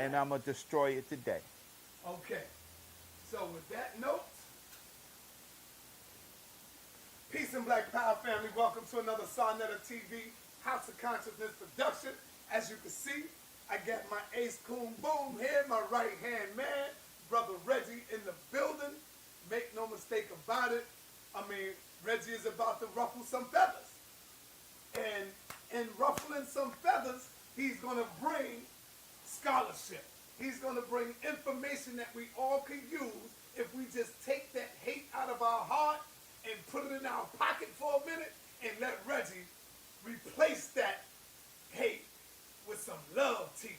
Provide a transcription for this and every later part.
and I'm going to destroy it today. Okay. So with that note, peace and Black Power family. Welcome to another sa.neter TV House of Consciousness production. As you can see, I got my ace coon boom here, my right hand man, brother Reggie in the building. Make no mistake about it. I mean, Reggie is about to ruffle some feathers. And in ruffling some feathers, he's going to bring scholarship. He's going to bring information that we all can use if we just take that hate out of our heart and put it in our pocket for a minute and let Reggie replace that hate with some love teaching.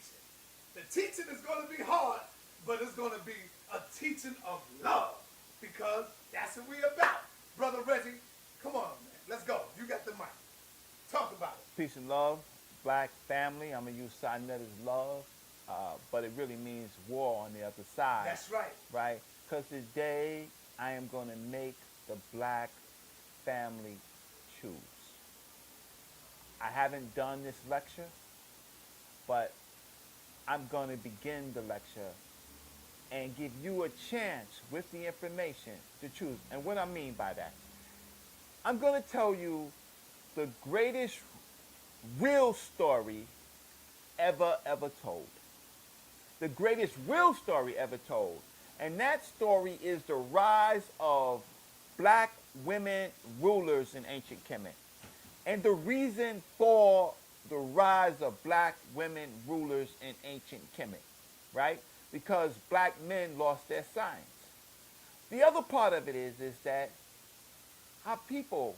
The teaching is going to be hard, but it's going to be a teaching of love because that's what we're about. Brother Reggie, come on, man. Let's go. You got the mic. Talk about it. Peace and love, Black family. I'm going to use sa.neter's love, but it really means war on the other side. That's right. Right? Because today I am going to make the Black family choose. I haven't done this lecture, but I'm going to begin the lecture and give you a chance with the information to choose. And what I mean by that, I'm going to tell you the greatest real story ever told. The greatest real story ever told. And that story is the rise of Black women rulers in ancient Kemet. And the reason for the rise of Black women rulers in ancient Kemet, right? Because Black men lost their signs. The other part of it is that our people,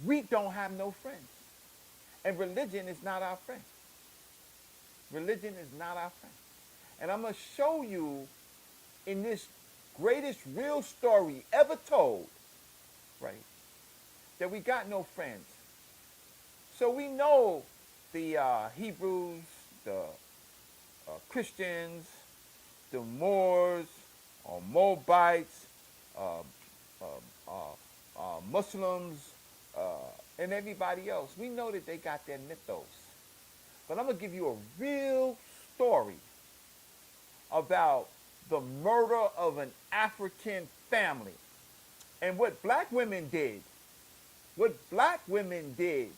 we don't have no friends. And religion is not our friend. Religion is not our friend. And I'm going to show you in this greatest real story ever told, right, that we got no friends. So we know the Hebrews, the Christians, the Moors, Moabites, Muslims, and everybody else. We know that they got their mythos. But I'm going to give you a real story about the murder of an African family and what Black women did. What Black women did,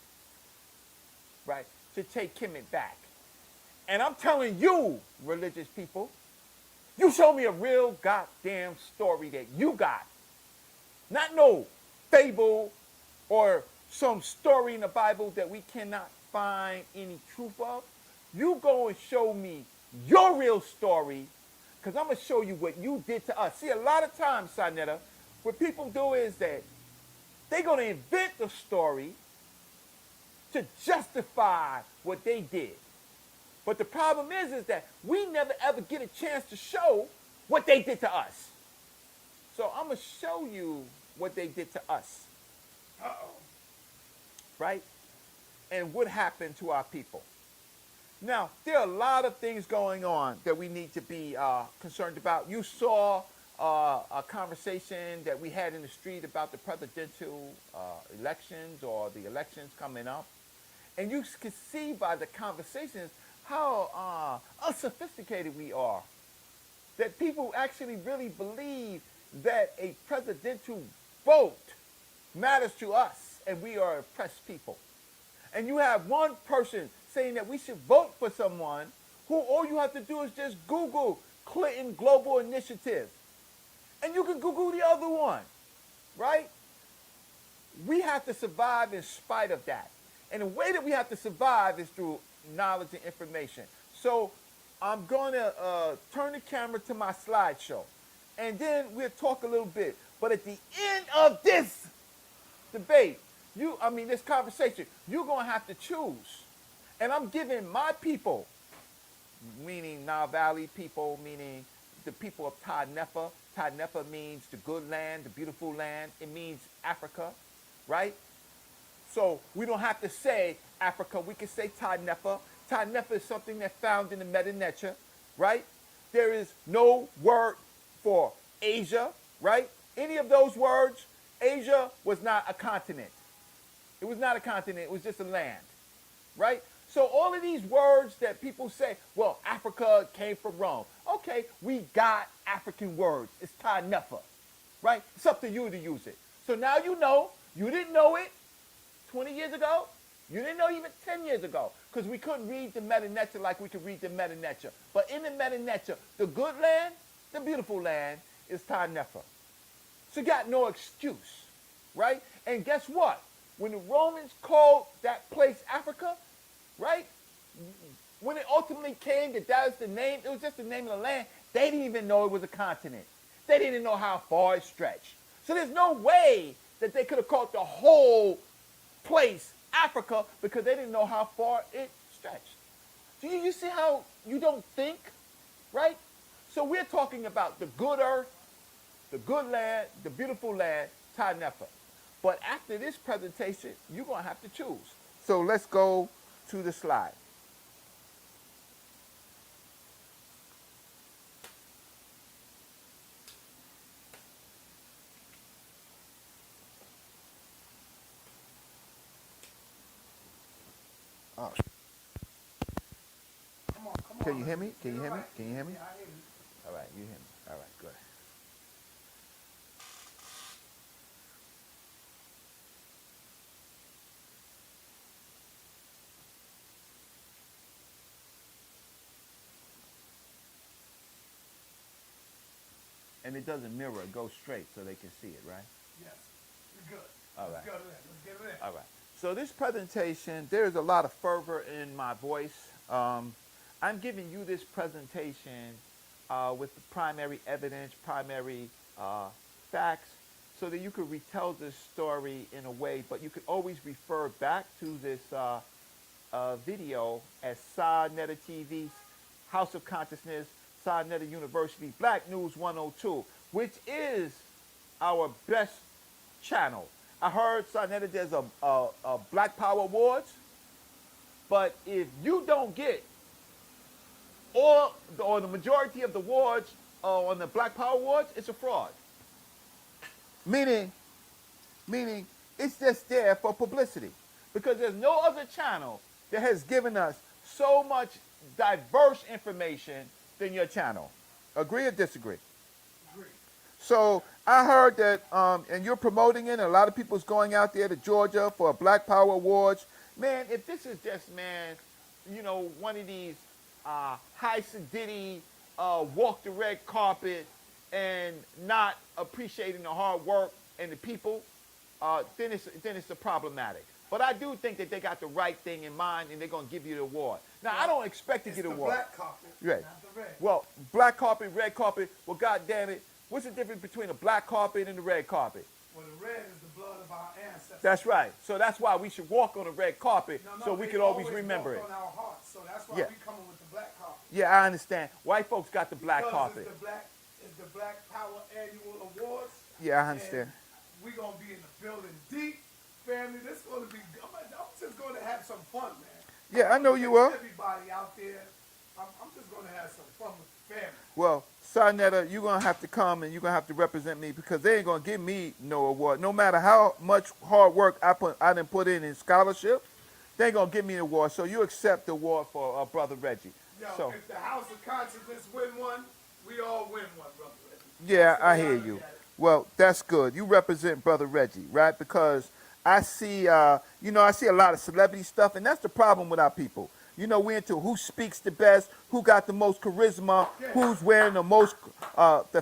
right, to take Kemet back. And I'm telling you, religious people, you show me a real goddamn story that you got. Not no fable or some story in the Bible that we cannot find any truth of. You go and show me your real story, because I'm going to show you what you did to us. See, a lot of times, sa.neter, what people do is that they're going to invent the story to justify what they did. But the problem is that we never ever get a chance to show what they did to us. So I'm going to show you what they did to us. Uh-oh. Right? And what happened to our people. Now, there are a lot of things going on that we need to be concerned about. You saw a conversation that we had in the street about the presidential elections or the elections coming up. And you can see by the conversations how unsophisticated we are. That people actually really believe that a presidential vote matters to us and we are oppressed people. And you have one person saying that we should vote for someone who all you have to do is just Google Clinton Global Initiative. And you can Google the other one, right? We have to survive in spite of that. And the way that we have to survive is through knowledge and information. So I'm going to turn the camera to my slideshow. And then we'll talk a little bit. But at the end of this debate, this conversation, you're going to have to choose. And I'm giving my people, meaning Nile Valley people, meaning the people of sa.neter. Sa.neter means the good land, the beautiful land. It means Africa, right? So we don't have to say Africa. We can say sa.neter. Sa.neter is something that's found in the meta-nature, right? There is no word for Asia, right? Any of those words, Asia was not a continent. It was not a continent. It was just a land, right? So all of these words that people say, well, Africa came from Rome. Okay, we got African words. It's sa.neter, right? It's up to you to use it. So now you know. You didn't know it 20 years ago. You didn't know even 10 years ago because we couldn't read the sa.neter like we could read the sa.neter. But in the sa.neter, the good land, the beautiful land, is sa.neter. So you got no excuse, right? And guess what? When the Romans called that place Africa, right? When it ultimately came that was the name, it was just the name of the land, they didn't even know it was a continent. They didn't know how far it stretched. So there's no way that they could have called the whole place Africa because they didn't know how far it stretched. So you see how you don't think, right? So we're talking about the good earth, the good land, the beautiful land, sa.neter. But after this presentation, you're going to have to choose. So let's go to the slide. Oh. Come on, come on. Can you hear me? Can you hear me? Right. Can you hear me? Yeah, I hear you. All right, you hear me. All right, good. And it doesn't mirror, it goes straight so they can see it, right? Yes. You're good. All Let's right. go to that. Let's get it in. All right. So this presentation, there's a lot of fervor in my voice. I'm giving you this presentation with the primary evidence, primary facts, so that you could retell this story in a way, but you could always refer back to this video as sa.neter TV, House of Consciousness, sa.neter University, Black News 102, which is our best channel. I heard sa.neter there's a Black Power Awards, but if you don't get all or the majority of the awards on the Black Power Awards, it's a fraud. Meaning it's just there for publicity. Because there's no other channel that has given us so much diverse information than your channel. Agree or disagree? Agree. So I heard that, and you're promoting it, and a lot of people's going out there to Georgia for a Black Power Awards. Man, if this is just, man, you know, one of these high sedity, walk the red carpet and not appreciating the hard work and the people, then it's a problematic. But I do think that they got the right thing in mind, and they're going to give you the award. Now, I don't expect to get an award. It's the black carpet, right. not the red. Well, black carpet, red carpet, well, God damn it, what's the difference between a black carpet and a red carpet? Well, the red is the blood of our ancestors. That's right. So that's why we should walk on a red carpet so we can always remember it. On our hearts, so that's why we coming with the black carpet. Yeah, I understand. White folks got the black Because carpet. It's the Black Power Annual Awards. Yeah, I understand. We're going to be in the building deep. Family, this is going to be, I'm just going to have some fun, man. Yeah, I know you will. Everybody out there, I'm just going to have some fun with the family. Well, sa.neter, you're going to have to come and you're going to have to represent me because they ain't going to give me no award. No matter how much hard work I done put in scholarship, they ain't going to give me an award. So you accept the award for Brother Reggie. Yo, so, if the House of Consciousness win one, we all win one, Brother Reggie. Yeah, I hear you. Well, that's good. You represent Brother Reggie, right? Because I see, I see a lot of celebrity stuff, and that's the problem with our people. You know, we're into who speaks the best, who got the most charisma, who's wearing the most, the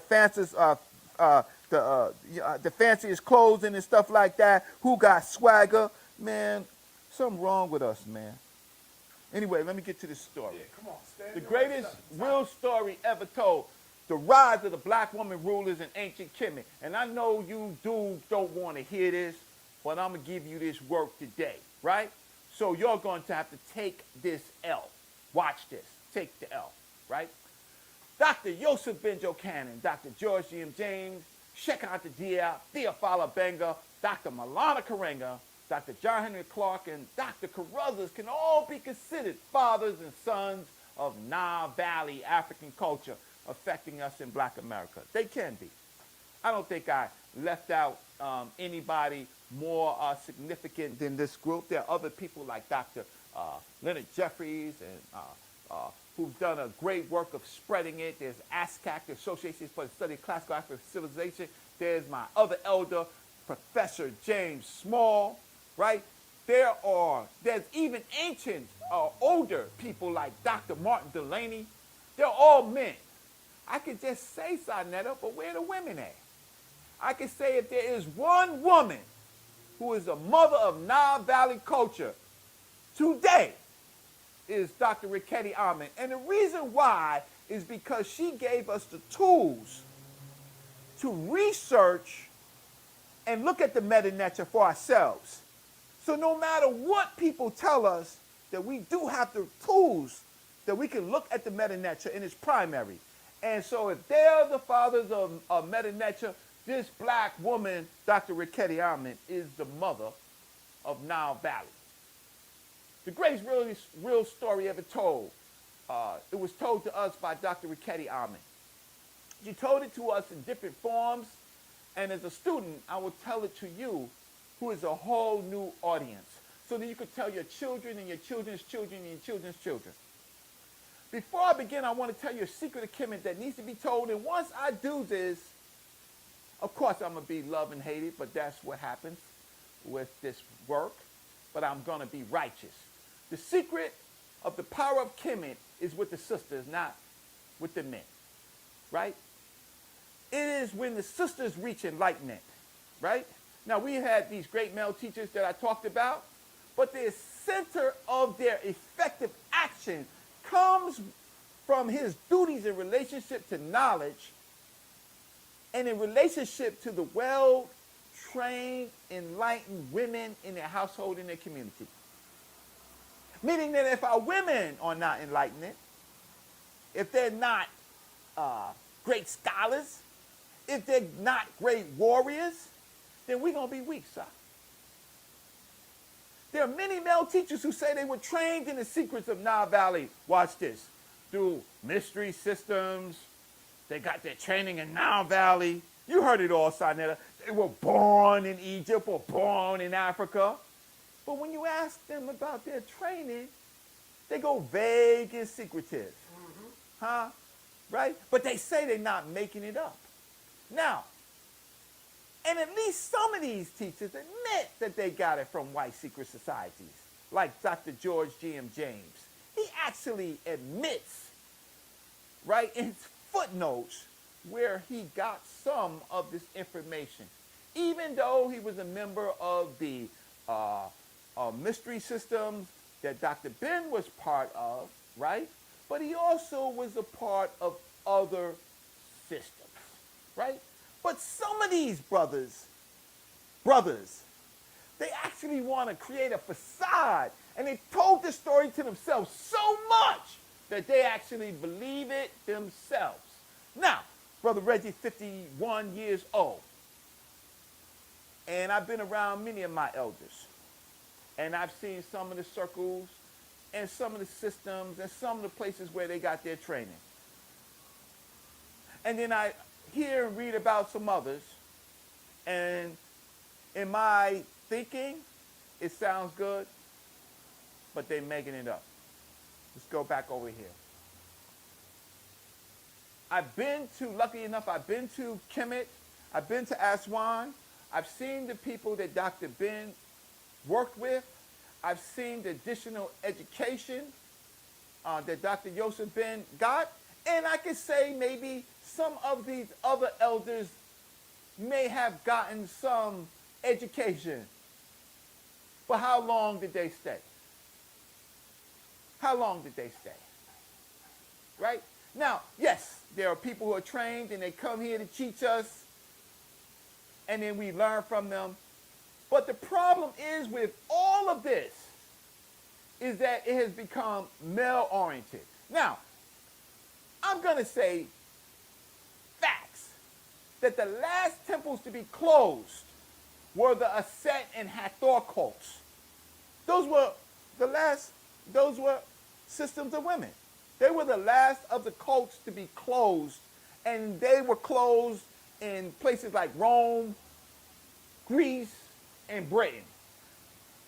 fanciest clothing and stuff like that, who got swagger. Man, something wrong with us, man. Anyway, let me get to this story. Yeah, come on, stand The greatest real story ever told. The rise of the black woman rulers in ancient Kemet. And I know you dudes don't want to hear this, but I'm going to give you this work today, right? So you're going to have to take this L. Watch this. Take the L, right? Dr. Yosef Benjo-Cannon, Dr. George G.M. James, Shekinah Dia, Theophila Benga, Dr. Malana Karenga, Dr. John Henry Clark, and Dr. Carruthers can all be considered fathers and sons of Nile Valley African culture affecting us in Black America. They can be. I don't think I left out anybody more significant than this group. There are other people like Dr. Leonard Jeffries, and who've done a great work of spreading it. There's ASCAC, the Association for the Study of Classical African Civilization. There's my other elder, Professor James Small, right? There's even ancient, older people like Dr. Martin Delaney. They're all men. I could just say sa.neter, but where are the women at? I could say if there is one woman who is a mother of Nile Valley culture today, is Dr. Riketi Ahmed. And the reason why is because she gave us the tools to research and look at the meta-nature for ourselves. So no matter what people tell us, that we do have the tools that we can look at the meta-nature in its primary. And so if they're the fathers of meta-nature, this black woman, Dr. Riketi Ahmed, is the mother of Nile Valley. The greatest real story ever told. It was told to us by Dr. Riketi Ahmed. She told it to us in different forms, and as a student, I will tell it to you, who is a whole new audience, so that you could tell your children and your children's children and your children's children. Before I begin, I want to tell you a secret of Kemet that needs to be told, and once I do this, of course I'm going to be loved and hated, but that's what happens with this work, but I'm going to be righteous. The secret of the power of Kemet is with the sisters, not with the men, right? It is when the sisters reach enlightenment, right? Now, we had these great male teachers that I talked about, but the center of their effective action comes from his duties in relationship to knowledge and in relationship to the well-trained, enlightened women in their household and their community. Meaning that if our women are not enlightened, if they're not great scholars, if they're not great warriors, then we're going to be weak, sir. There are many male teachers who say they were trained in the secrets of Nile Valley. Watch this. Through mystery systems. They got their training in Nile Valley. You heard it all, sa.neter. They were born in Egypt or born in Africa. But when you ask them about their training, they go vague and secretive. Huh? Right? But they say they're not making it up. Now, and at least some of these teachers admit that they got it from white secret societies, like Dr. George G.M. James. He actually admits, right, in his footnotes where he got some of this information, even though he was a member of the mystery systems that Dr. Ben was part of, right? But he also was a part of other systems, right? But some of these brothers, they actually want to create a facade, and they told this story to themselves so much that they actually believe it themselves. Now, Brother Reggie, 51 years old, and I've been around many of my elders, and I've seen some of the circles and some of the systems and some of the places where they got their training. And then I hear and read about some others, and in my thinking, it sounds good, but they're making it up. Let's go back over here. Lucky enough, I've been to Kemet, I've been to Aswan, I've seen the people that Dr. Ben worked with, I've seen the additional education that Dr. Yosef Ben got, and I could say maybe some of these other elders may have gotten some education. But how long did they stay? How long did they stay? Right? Now, yes, there are people who are trained and they come here to teach us, and then we learn from them. But the problem is with all of this is that it has become male-oriented. Now, I'm going to say facts, that the last temples to be closed were the Aset and Hathor cults. Those were systems of women. They were the last of the cults to be closed, and they were closed in places like Rome, Greece, and Britain.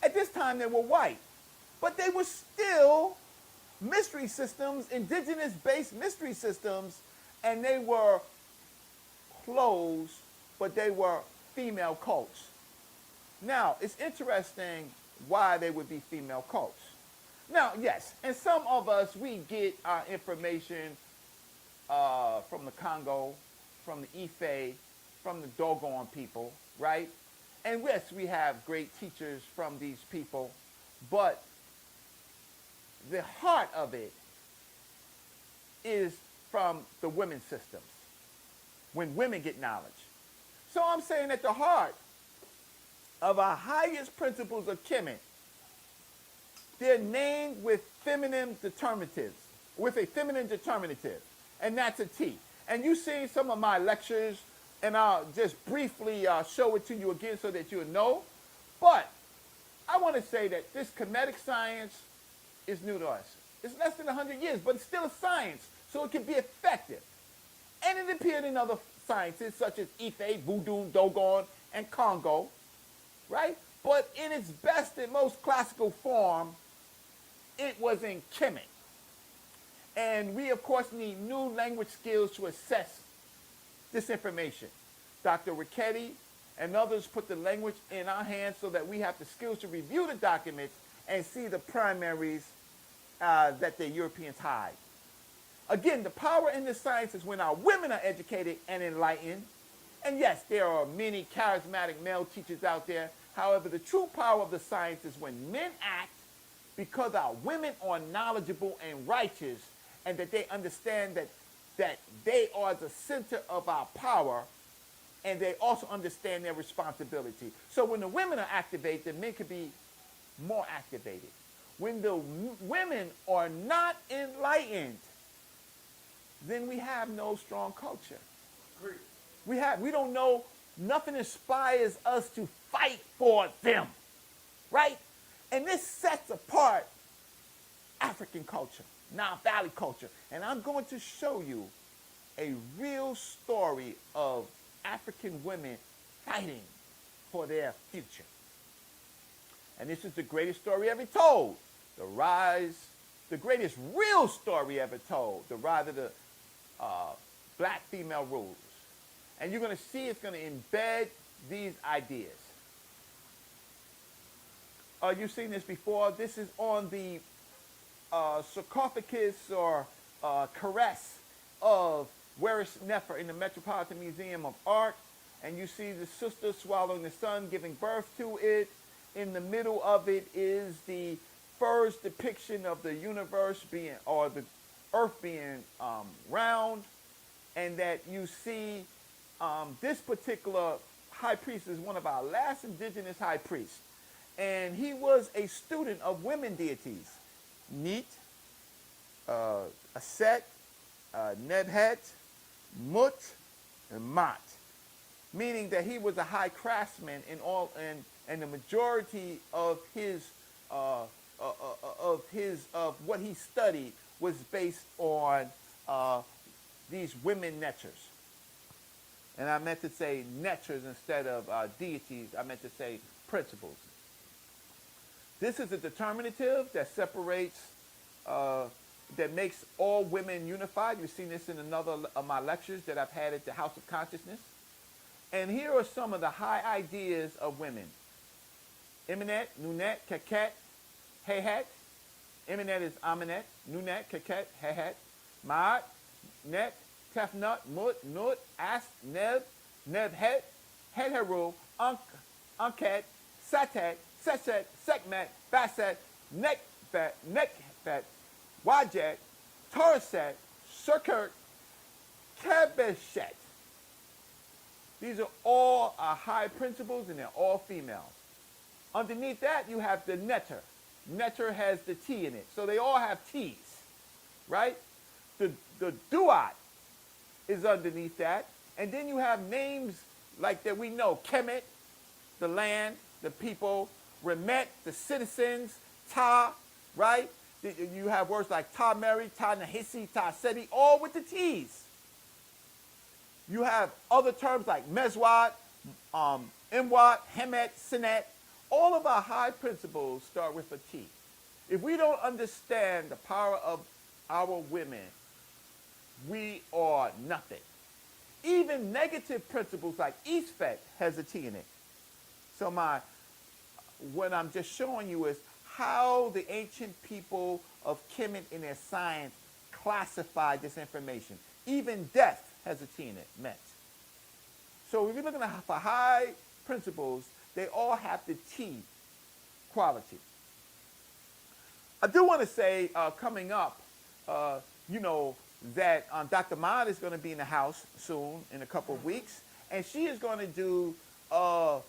At this time, they were white. but they were still mystery systems, indigenous-based mystery systems, and they were closed, but they were female cults. Now, it's interesting why they would be female cults. Now, yes, and some of us, we get our information from the Congo, from the Ife, from the Dogon people, right? And yes, we have great teachers from these people, but the heart of it is from the women's systems, when women get knowledge. So I'm saying at the heart of our highest principles of Kemet, they're named with feminine determinatives, with a feminine determinative, and that's a T. And you've seen some of my lectures, and I'll just briefly show it to you again so that you'll know. But I want to say that this Kemetic science is new to us. It's less than 100 years, but it's still a science, so it can be effective. And it appeared in other sciences, such as Ife, Voodoo, Dogon, and Congo, right? But in its best and most classical form, it was in Kemet. And we, of course, need new language skills to assess this information. Dr. Richetti and others put the language in our hands so that we have the skills to review the documents and see the primaries that the Europeans hide. Again, the power in this science is when our women are educated and enlightened. And yes, there are many charismatic male teachers out there. However, the true power of the science is when men act because our women are knowledgeable and righteous, and that they understand that they are the center of our power, and they also understand their responsibility. So when the women are activated, the men can be more activated. When the women are not enlightened, then we have no strong culture. Agreed. We don't know, nothing inspires us to fight for them, right? And this sets apart African culture, Nile Valley culture. And I'm going to show you a real story of African women fighting for their future. And this is the greatest story ever told. The greatest real story ever told. The rise of the black female rulers. And you're going to see it's going to embed these ideas. You've seen this before. This is on the sarcophagus or caress of sa.neter in the Metropolitan Museum of Art. And you see the sister swallowing the son, giving birth to it. In the middle of it is the first depiction of the universe being, or the earth being round. And that you see this particular high priest is one of our last indigenous high priests. And he was a student of women deities. Neet, Aset, Nebhet, Mut, and Mat. Meaning that he was a high craftsman in all, and the majority of what he studied was based on these women neters. And I meant to say neters instead of deities. I meant to say principles. This is a determinative that separates, that makes all women unified. You've seen this in another of my lectures that I've had at the House of Consciousness. And here are some of the high ideas of women. Iminet, Nunet, Keket, Hehet. Iminet is Aminet, Nunet, Keket, Hehet. Ma'at, Net, Tefnut, Mut, Nut, As, Neb, Nebhet, Hetheru, Unket, Satet, Seset, Sekmet, Baset, Nekbet, Wajet, Torset, Circuit, Kebeshet. These are all our high principles, and they're all females. Underneath that, you have the neter. Neter has the T in it. So they all have T's, right? The duat is underneath that. And then you have names like that we know. Kemet, the land, the people. Remet, the citizens. Ta, right? You have words like Ta Mary, Ta Nahisi, Ta Seti, all with the T's. You have other terms like Mezwat, Imwat, Hemet, Sinet. All of our high principles start with a T. If we don't understand the power of our women, we are nothing. Even negative principles like effect has a T in it. So what I'm just showing you is how the ancient people of Kemet in their science classified this information. Even death has a T in it, met. So if you're looking for high principles, they all have the T quality. I do want to say, coming up, that Dr. Mod is going to be in the house soon, in a couple of weeks, and she is going to do a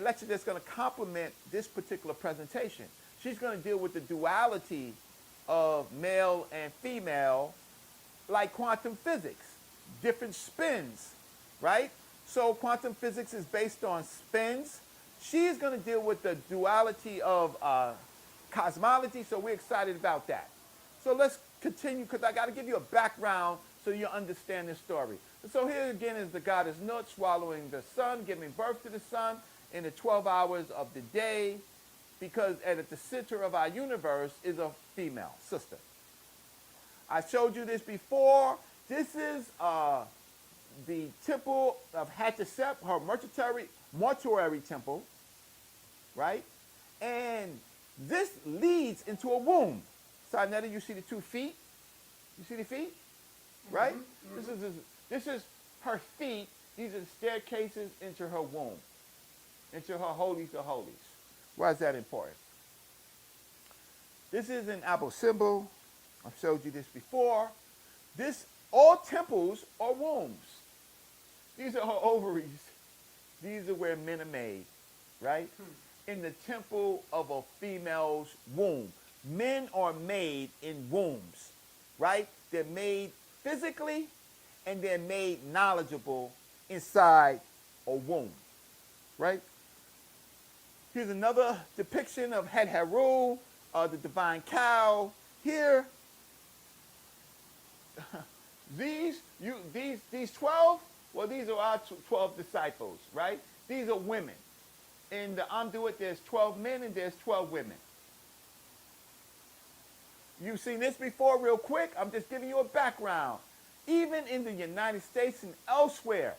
lecture that's going to complement this particular presentation. She's going to deal with the duality of male and female, like quantum physics, different spins, right? So quantum physics is based on spins. She's going to deal with the duality of cosmology, so we're excited about that. So let's continue, because I got to give you a background so you understand this story. So here again is the goddess Nut swallowing the sun, giving birth to the sun in the 12 hours of the day, because at the center of our universe is a female sister. I showed you this before. This is the temple of Hatshepsut, her mortuary temple, right? And this leads into a womb. sa.neter, you see the 2 feet? You see the feet? Right? Mm-hmm. This is her feet. These are the staircases into her womb, into her holies of holies. Why is that important? This is an Abo symbol. I've showed you this before. All temples are wombs. These are her ovaries. These are where men are made, right? In the temple of a female's womb. Men are made in wombs, right? They're made physically, and they're made knowledgeable inside a womb, right? Here's another depiction of Het Heru, the divine cow. Here, these 12, well, these are our 12 disciples, right? These are women. In the Amduit, there's 12 men and there's 12 women. You've seen this before real quick. I'm just giving you a background. Even in the United States and elsewhere,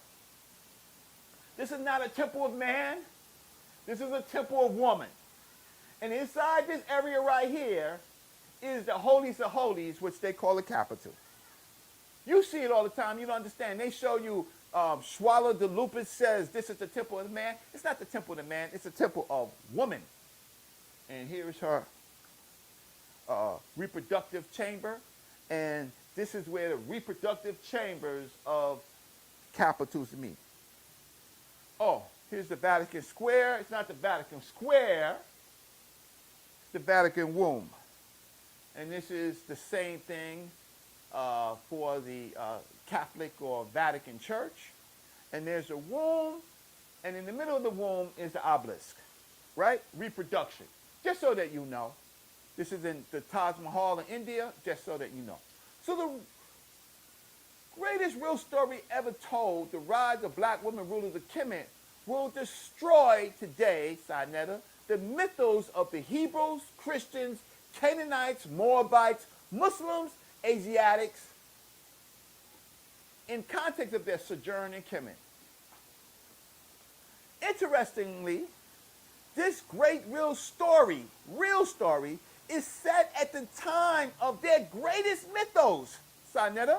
this is not a temple of man. This is a temple of woman. And inside this area right here is the holies of holies, which they call the capital. You see it all the time. You don't understand. They show you Swallow de Lupus says this is the temple of the man. It's not the temple of the man. It's the temple of woman. And here is her reproductive chamber. And this is where the reproductive chambers of capitals meet. Oh, here's the Vatican Square. It's not the Vatican Square. It's the Vatican Womb. And this is the same thing for the Catholic or Vatican Church. And there's a womb, and in the middle of the womb is the obelisk, right? Reproduction. Just so that you know. This is in the Taj Mahal in India, just so that you know. So the greatest real story ever told, the rise of black women rulers of Kemet, will destroy today, sa.neter, the mythos of the Hebrews, Christians, Canaanites, Moabites, Muslims, Asiatics, in context of their sojourn in Kemet. Interestingly, this great real story, is set at the time of their greatest mythos, sa.neter.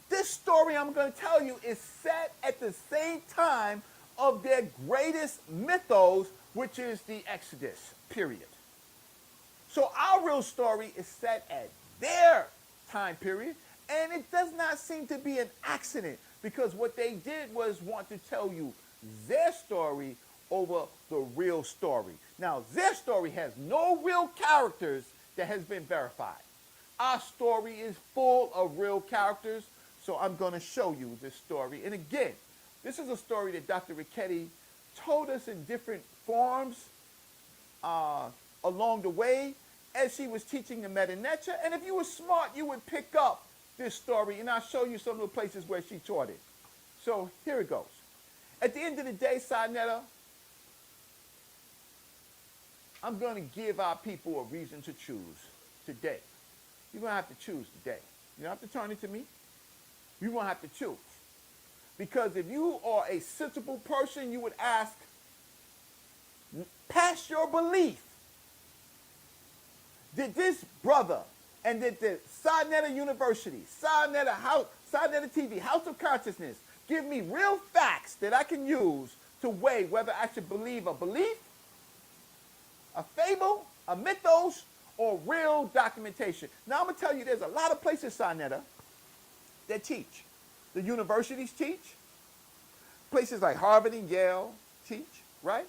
This story I'm going to tell you is set at the same time of their greatest mythos, which is the Exodus, period. So our real story is set at their time period, and it does not seem to be an accident, because what they did was want to tell you their story over the real story. Now, their story has no real characters that has been verified. Our story is full of real characters, so I'm going to show you this story. And again, this is a story that Dr. Reggie told us in different forms along the way as she was teaching the sa.neter. And if you were smart, you would pick up this story, and I'll show you some of the places where she taught it. So here it goes. At the end of the day, sa.neter, I'm going to give our people a reason to choose today. You're going to have to choose today. You don't have to turn it to me. You're going to have to choose. Because if you are a sensible person, you would ask, past your belief, did this brother and did the sa.neter University, sa.neter House, sa.neter TV, House of Consciousness, give me real facts that I can use to weigh whether I should believe a belief, a fable, a mythos, or real documentation. Now I'm going to tell you there's a lot of places, sa.neter, that teach. The universities teach. Places like Harvard and Yale teach, right?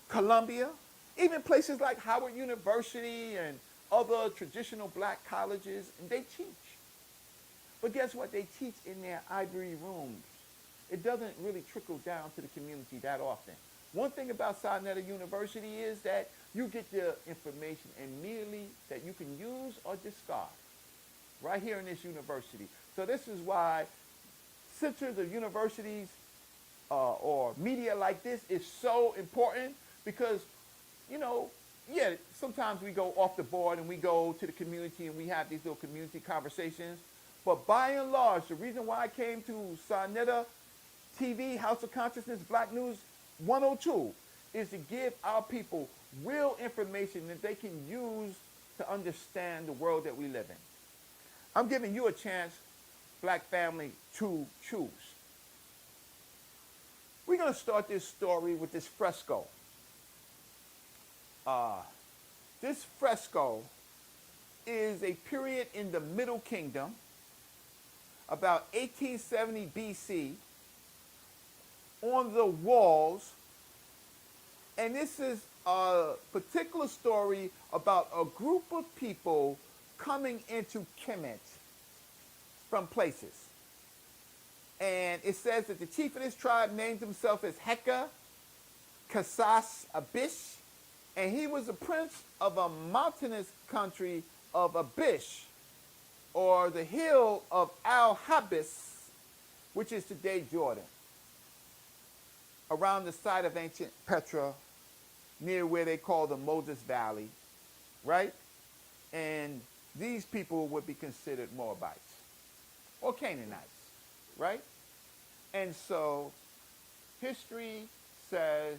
Columbia. Even places like Howard University and other traditional black colleges, and they teach. But guess what? They teach in their ivory rooms. It doesn't really trickle down to the community that often. One thing about sa.neter University is that you get the information immediately that you can use or discard right here in this university. So this is why centers of universities or media like this is so important because, you know, yeah, sometimes we go off the board and we go to the community and we have these little community conversations. But by and large, the reason why I came to sa.neter TV, House of Consciousness, Black News 102, is to give our people real information that they can use to understand the world that we live in. I'm giving you a chance, black family, to choose. We're going to start this story with this fresco. This fresco is a period in the Middle Kingdom, about 1870 BC, on the walls. And this is a particular story about a group of people coming into KMT from places. And it says that the chief of this tribe named himself as Heka Kasas Abish, and he was a prince of a mountainous country of Abish, or the hill of Al-Habis, which is today Jordan, around the site of ancient Petra, near where they call the Moses Valley, right? And these people would be considered Moabites or Canaanites, right? And so history says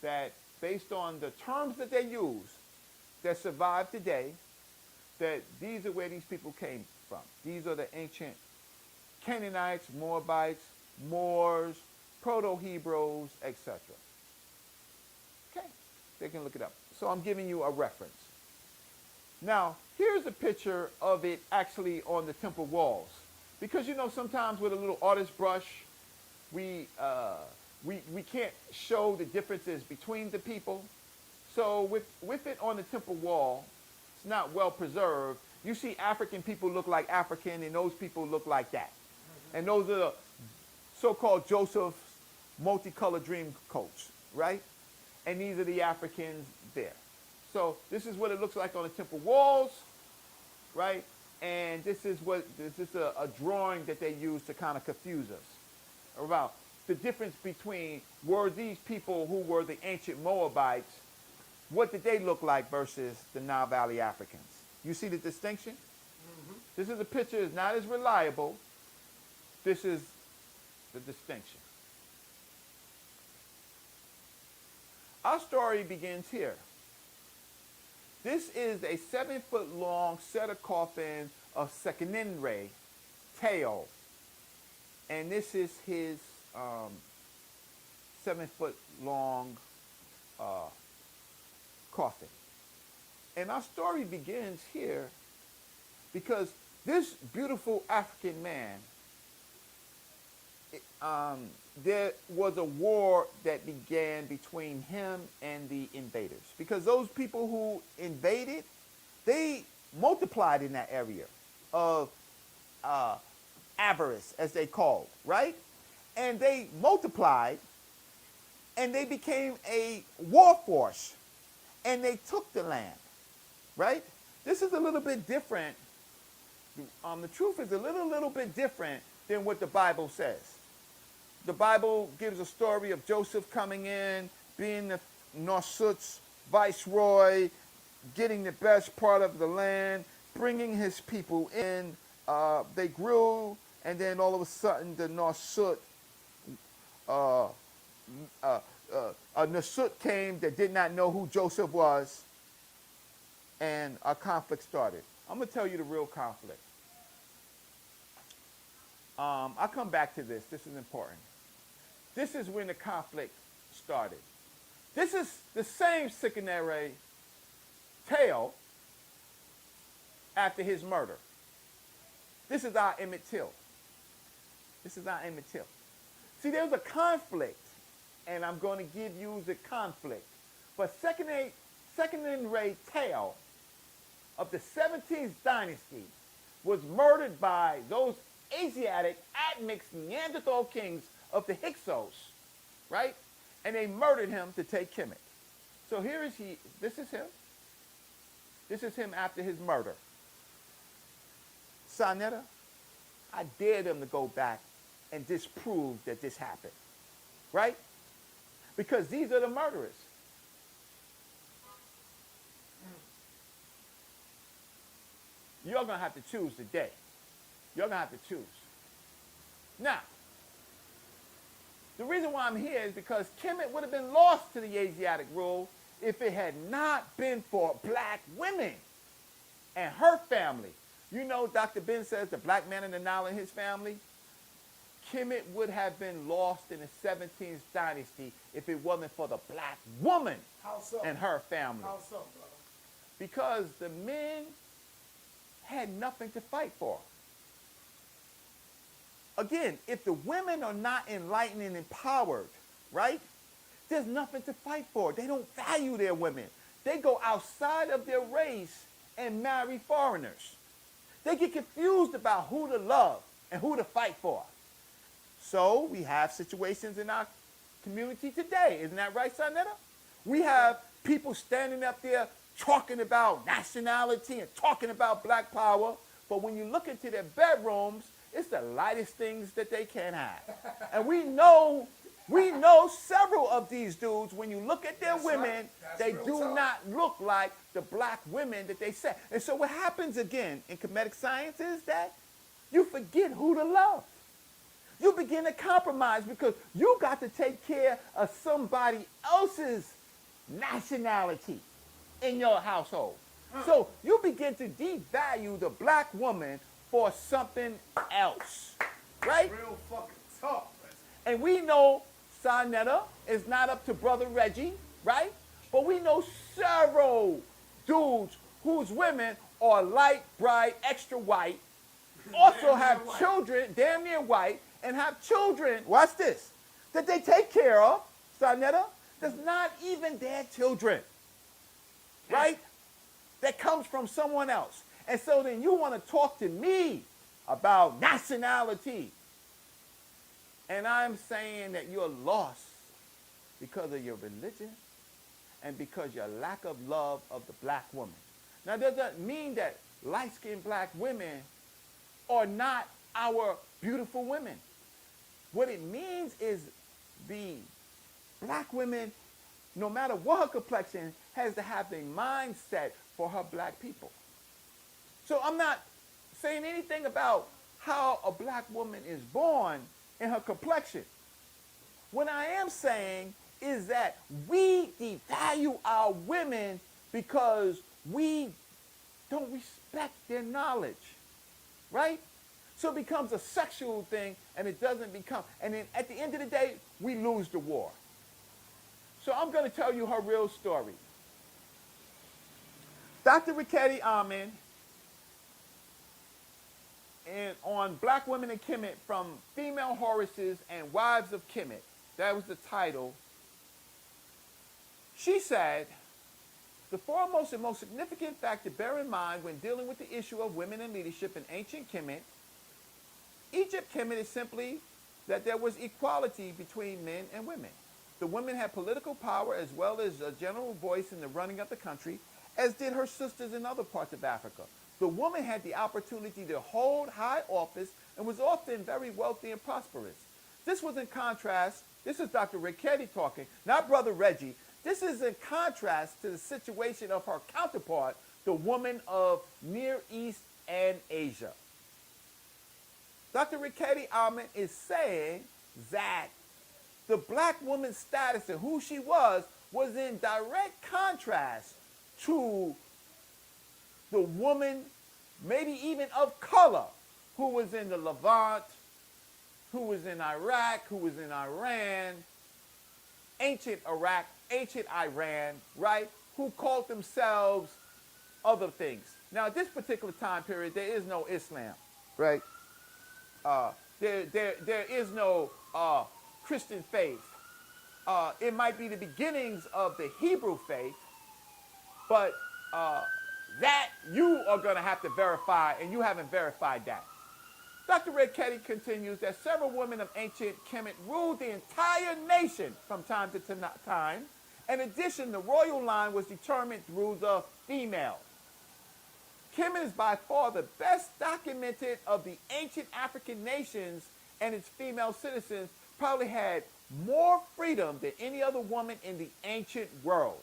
that based on the terms that they use that survive today, that these are where these people came from. These are the ancient Canaanites, Moabites, Moors, Proto-Hebrews, etc. Okay, they can look it up. So I'm giving you a reference. Now, here's a picture of it actually on the temple walls. Because, you know, sometimes with a little artist brush, we can't show the differences between the people. So with it on the temple wall, it's not well preserved. You see African people look like African, and those people look like that. And those are the so-called Joseph's multicolored dream coats, right? And these are the Africans there. So this is what it looks like on the temple walls, right? And this is a drawing that they use to kind of confuse us about the difference between were these people who were the ancient Moabites, what did they look like versus the Nile Valley Africans? You see the distinction? Mm-hmm. This is a picture is not as reliable. This is the distinction. Our story begins here. This is a 7-foot-long Seta coffin of sa.neter Teo. And this is his 7-foot-long coffin. And our story begins here because this beautiful African man, there was a war that began between him and the invaders. Because those people who invaded, they multiplied in that area of avarice, as they called, right? And they multiplied, and they became a war force, and they took the land, right? This is a little bit different. The truth is a little bit different than what the Bible says. The Bible gives a story of Joseph coming in, being the Norsuts, viceroy, getting the best part of the land, bringing his people in. They grew, and then all of a sudden the Nasut, uh, a Nasut came that did not know who Joseph was, and a conflict started. I'm going to tell you the real conflict. I'll come back to this. This is important. This is when the conflict started. This is the same sa.neter tale after his murder. This is our Emmett Till. This is our Emmett Till. See, there was a conflict, and I'm going to give you the conflict. But sa.neter tale of the 17th dynasty was murdered by those Asiatic admixed Neanderthal kings of the Hyksos, right? And they murdered him to take Kemet. So here is he. This is him. This is him after his murder. Sa.neter, I dare them to go back and disprove that this happened, right? Because these are the murderers. You're going to have to choose today. You're going to have to choose. Now, the reason why I'm here is because Kemet would have been lost to the Asiatic rule if it had not been for black women and her family. You know, Dr. Ben says the black man in the Nile and his family. Kemet would have been lost in the 17th dynasty if it wasn't for the black woman and her family. How so, brother? Because the men had nothing to fight for. Again, if the women are not enlightened and empowered, right, there's nothing to fight for. They don't value their women. They go outside of their race and marry foreigners. They get confused about who to love and who to fight for. So we have situations in our community today. Isn't that right, sa.neter? We have people standing up there talking about nationality and talking about black power, but when you look into their bedrooms, it's the lightest things that they can have. And we know several of these dudes, when you look at their women, they do not look like the black women that they say. And so what happens again in comedic science is that you forget who to love. You begin to compromise because you got to take care of somebody else's nationality in your household. So you begin to devalue the black woman for something else, right? Real fucking talk, Reggie. And we know sa.neter is not up to brother Reggie, right? But we know several dudes whose women are light, bright, extra white, also have children, damn near white, and have children, watch this, that they take care of, sa.neter, that's not even their children, right? That comes from someone else. And so then you want to talk to me about nationality. And I'm saying that you're lost because of your religion and because your lack of love of the black woman. Now, does that mean that light-skinned black women are not our beautiful women? What it means is the black women, no matter what her complexion, has to have the mindset for her black people. So I'm not saying anything about how a black woman is born and her complexion. What I am saying is that we devalue our women because we don't respect their knowledge, right? So it becomes a sexual thing, and it doesn't become, and then at the end of the day, we lose the war. So I'm going to tell you her real story. Dr. Reggie Amen, and on Black Women in Kemet, from Female Horaces and Wives of Kemet, that was the title. She said, the foremost and most significant fact to bear in mind when dealing with the issue of women in leadership in ancient Kemet, Egypt Kemet, is simply that there was equality between men and women. The women had political power as well as a general voice in the running of the country, as did her sisters in other parts of Africa. The woman had the opportunity to hold high office and was often very wealthy and prosperous. This was in contrast, this is Dr. Reggie talking, not Brother Reggie. This is in contrast to the situation of her counterpart, the woman of Near East and Asia. Dr. Riketti Alman is saying that the black woman's status and who she was in direct contrast to the woman, maybe even of color, who was in the Levant, who was in Iraq, who was in Iran, ancient Iraq, ancient Iran, right? Who called themselves other things. Now, at this particular time period, there is no Islam, right? There is no Christian faith. It might be the beginnings of the Hebrew faith, but that you are going to have to verify, and you haven't verified that. Dr. Riketti continues that several women of ancient Kemet ruled the entire nation from time to time. In addition, the royal line was determined through the female. Kemet is by far the best documented of the ancient African nations, and its female citizens probably had more freedom than any other woman in the ancient world.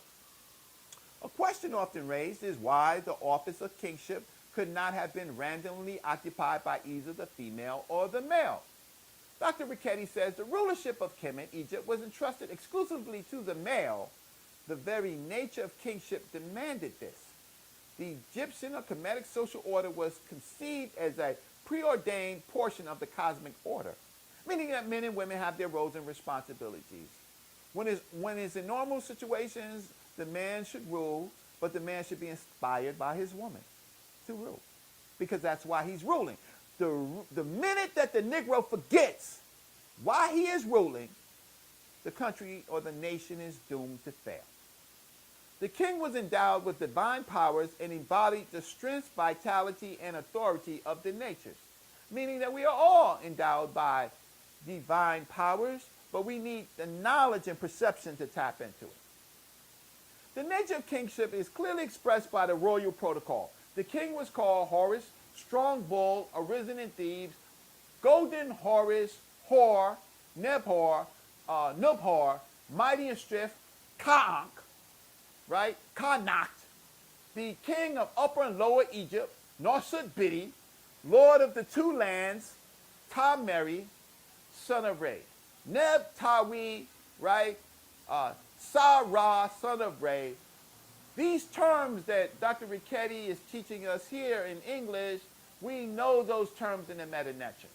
A question often raised is why the office of kingship could not have been randomly occupied by either the female or the male. Dr. Riketti says the rulership of Kemet, Egypt, was entrusted exclusively to the male. The very nature of kingship demanded this. The Egyptian or Kemetic social order was conceived as a preordained portion of the cosmic order, meaning that men and women have their roles and responsibilities. When it's in normal situations, the man should rule, but the man should be inspired by his woman to rule, because that's why he's ruling. The minute that the Negro forgets why he is ruling, the country or the nation is doomed to fail. The king was endowed with divine powers and embodied the strength, vitality, and authority of the natures, meaning that we are all endowed by divine powers, but we need the knowledge and perception to tap into it. The nature of kingship is clearly expressed by the royal protocol. The king was called Horus, strong bull, arisen in Thebes, golden Horus, Hor, Nebhor, Nubhor, mighty in strength, Ka'ank, right? Karnak, the king of Upper and Lower Egypt, Norsut Bidi, lord of the two lands, Tameri, son of Re, Neb Tawi, right? Sarah, son of Re. These terms that Dr. Riketti is teaching us here in English, we know those terms in the meta-nature.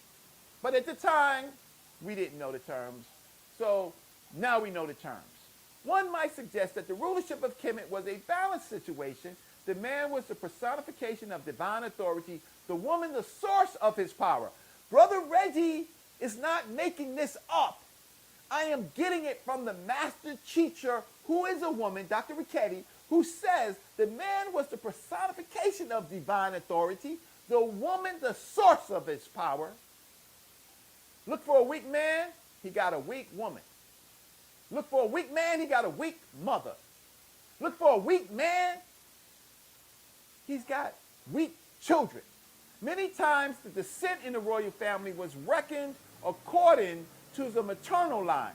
But at the time, we didn't know the terms. So now we know the terms. One might suggest that the rulership of Kemet was a balanced situation. The man was the personification of divine authority, the woman the source of his power. Brother Reggie is not making this up. I am getting it from the master teacher, who is a woman, Dr. Riketti, who says the man was the personification of divine authority, the woman the source of his power. Look for a weak man, he got a weak woman. Look for a weak man, he got a weak mother. Look for a weak man, he's got weak children. Many times the descent in the royal family was reckoned according to the maternal line.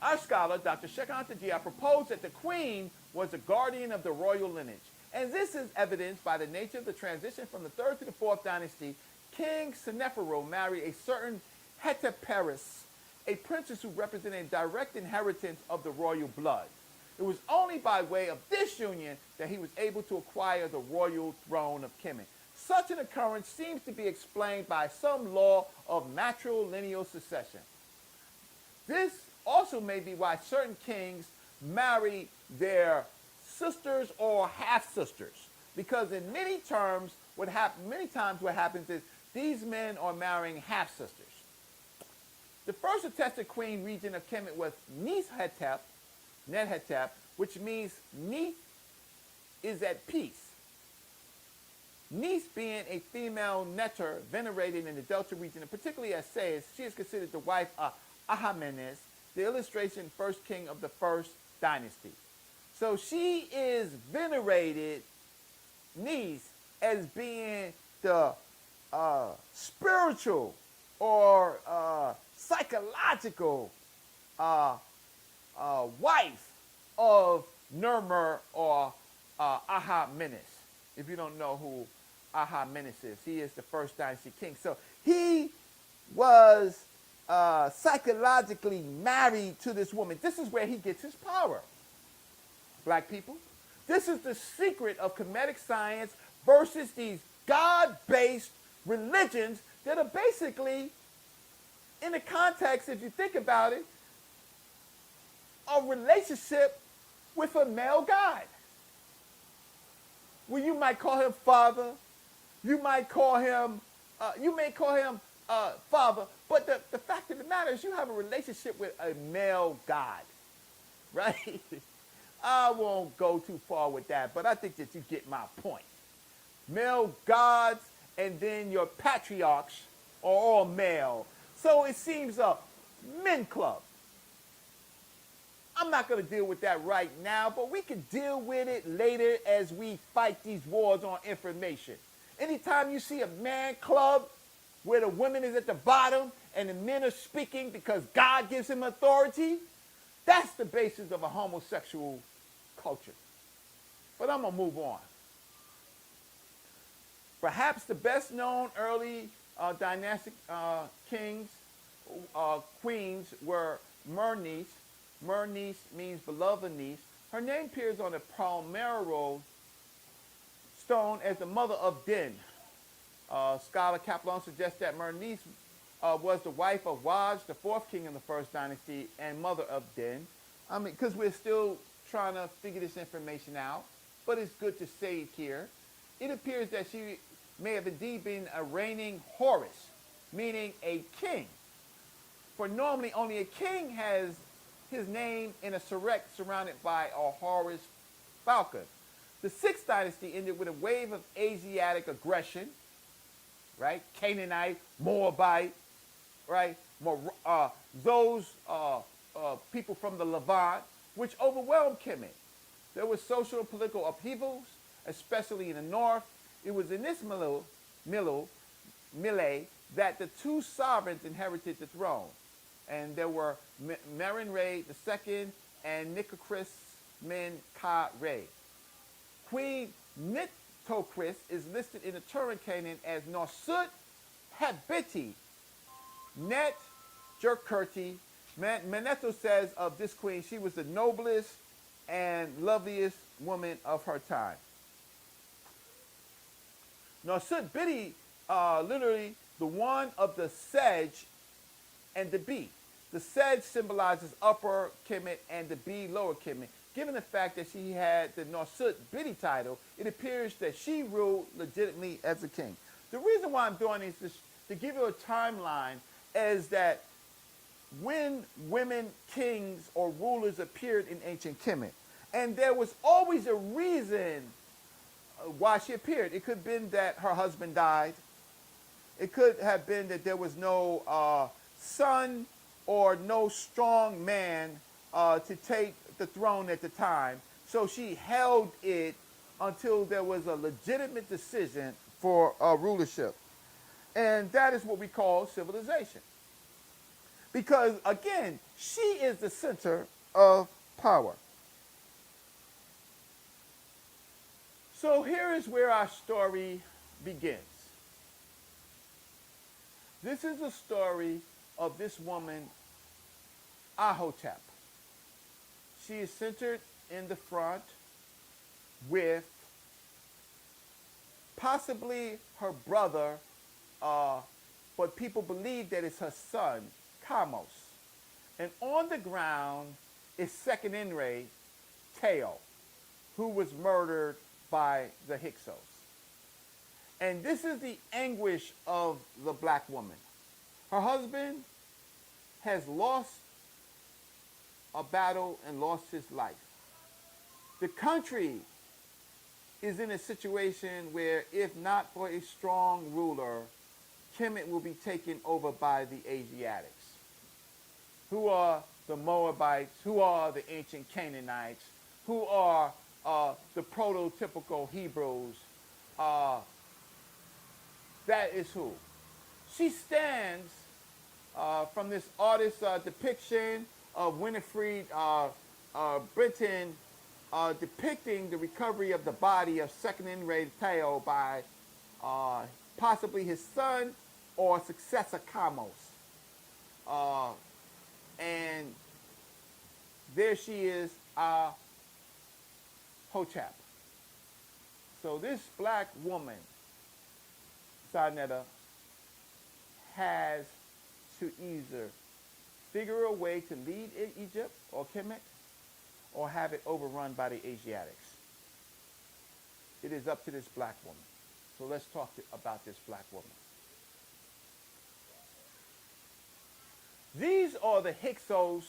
Our scholar, Dr. Shekantaji, proposed that the queen was the guardian of the royal lineage. And this is evidenced by the nature of the transition from the 3rd to the 4th dynasty. King sa.neter married a certain Heteperis, a princess who represented direct inheritance of the royal blood. It was only by way of this union that he was able to acquire the royal throne of Kemet. Such an occurrence seems to be explained by some law of matrilineal succession. This also may be why certain kings marry their sisters or half-sisters, because in many times what happens is these men are marrying half-sisters. The first attested queen regent of Kemet was Nehetep, which means Neith is at peace. Neith being a female neter venerated in the Delta region, and particularly at Sais, she is considered the wife of Ahamenes, the illustration first king of the first dynasty. So she is venerated, Neith, as being the spiritual or psychological wife of Nermer or Ahamenes. If you don't know who Ahamenes is, he is the first dynasty king. So he was psychologically married to this woman. This is where he gets his power. Black people, this is the secret of Kemetic science versus these God-based religions that are basically, in the context, if you think about it, a relationship with a male God. Well, you might call him father, you might call him, father, but the fact of the matter is you have a relationship with a male God, right? I won't go too far with that, but I think that you get my point. Male gods and then your patriarchs are all male. So it seems a men club. I'm not going to deal with that right now, but we can deal with it later as we fight these wars on information. Anytime you see a man club where the women is at the bottom and the men are speaking because God gives him authority, that's the basis of a homosexual culture. But I'm going to move on. Perhaps the best known early dynastic kings, queens were Mernice. Mernice means beloved niece. Her name appears on the palmetto stone as the mother of Din. Scholar Kaplan suggests that Mernice was the wife of Waj, the fourth king in the first dynasty, and mother of Din. I mean, because we're still trying to figure this information out, but it's good to say it here. It appears that she may have indeed been a reigning Horus, meaning a king. For normally only a king has his name in a surrect surrounded by a Horus falcon. The sixth dynasty ended with a wave of Asiatic aggression, right? Canaanite, Moabite, right? Those people from the Levant, which overwhelmed Kemet. There were social and political upheavals, especially in the north. It was in this melee that the two sovereigns inherited the throne. And there were Merenre II and Nikocris Men-Ka-Re. Queen Nitocris is listed in the Turin Canon as Norsut Habiti Net Jerkurti. Manetho says of this queen, she was the noblest and loveliest woman of her time. Norsut Biti, literally the one of the sedge and the bee. The sedge symbolizes upper Kemet and the bee lower Kemet. Given the fact that she had the Norsut Biti title, it appears that she ruled legitimately as a king. The reason why I'm doing this is to give you a timeline is that when women kings or rulers appeared in ancient Kemet, and there was always a reason why she appeared. It could have been that her husband died. It could have been that there was no son or no strong man to take the throne at the time. So she held it until there was a legitimate decision for rulership. And that is what we call civilization. Because, again, she is the center of power. So here is where our story begins. This is the story of this woman, Ahotep. She is centered in the front with possibly her brother, but people believe that it's her son, Kamos. And on the ground is second Enre, Teo, who was murdered by the Hyksos. And this is the anguish of the black woman. Her husband has lost a battle and lost his life. The country is in a situation where, if not for a strong ruler, Kemet will be taken over by the Asiatics. Who are the Moabites? Who are the ancient Canaanites? Who are the prototypical Hebrews? That is who. She stands from this artist's depiction of Winifred Britain depicting the recovery of the body of sa.neter by possibly his son or successor Kamos. And there she is, Hochap. So this black woman, sa.neter, has to either figure a way to lead Egypt or Kemet, or have it overrun by the Asiatics. It is up to this black woman. So let's talk about this black woman. These are the Hyksos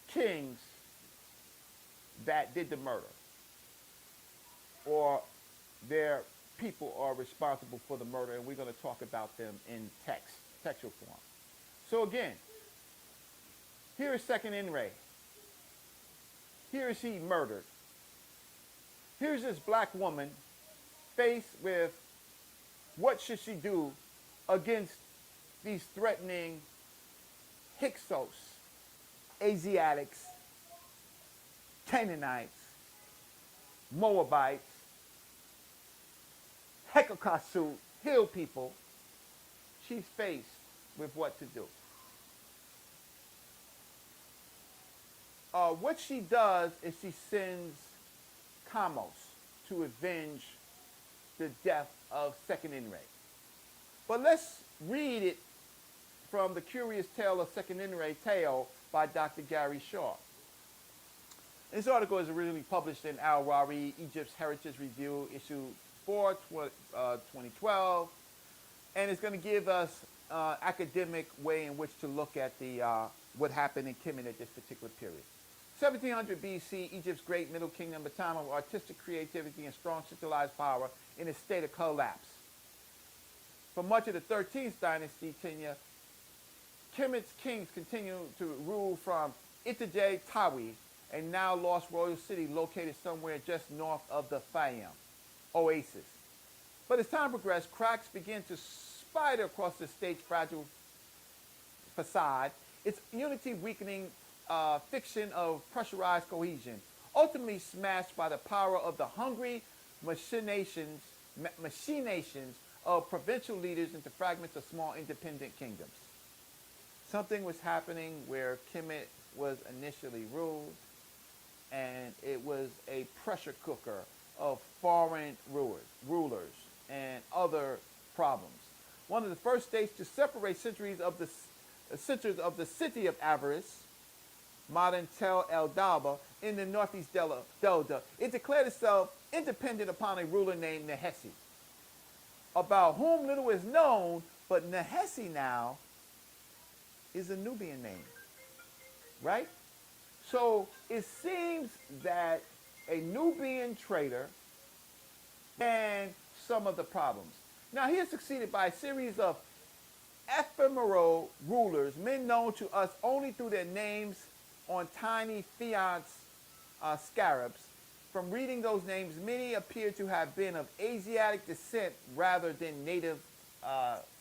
kings that did the murder, or their people are responsible for the murder, and we're going to talk about them in textual form. So again, here is sa.neter. Here is he murdered. Here's this black woman faced with what should she do against these threatening Hyksos, Asiatics, Canaanites, Moabites, Hekakasu, hill people. She's faced with what to do. What she does is she sends Kamos to avenge the death of sa.neter. But let's read it from The Curious Tale of sa.neter by Dr. Gary Shaw. This article is originally published in Al-Rawi, Egypt's Heritage Review, issue 4, 2012, and it's going to give us academic way in which to look at the what happened in Kemet at this particular period. 1700 BC, Egypt's great Middle Kingdom, a time of artistic creativity and strong centralized power in a state of collapse. For much of the 13th dynasty tenure, Kemet's kings continued to rule from Itije Tawi, a now lost royal city located somewhere just north of the Fayum oasis. But as time progressed, cracks began to spider across the state's fragile facade, its unity weakening fiction of pressurized cohesion, ultimately smashed by the power of the hungry machinations of provincial leaders into fragments of small independent kingdoms. Something was happening where Kemet was initially ruled, and it was a pressure cooker of foreign rulers and other problems. One of the first states to separate centers of the city of Avaris, modern Tel El Daba, in the northeast Delta, it declared itself independent upon a ruler named Nehesi, about whom little is known, but Nehesi now is a Nubian name, right? So it seems that a Nubian trader and some of the problems. Now he is succeeded by a series of ephemeral rulers, men known to us only through their names on tiny fiat scarabs. From reading those names, many appear to have been of Asiatic descent rather than native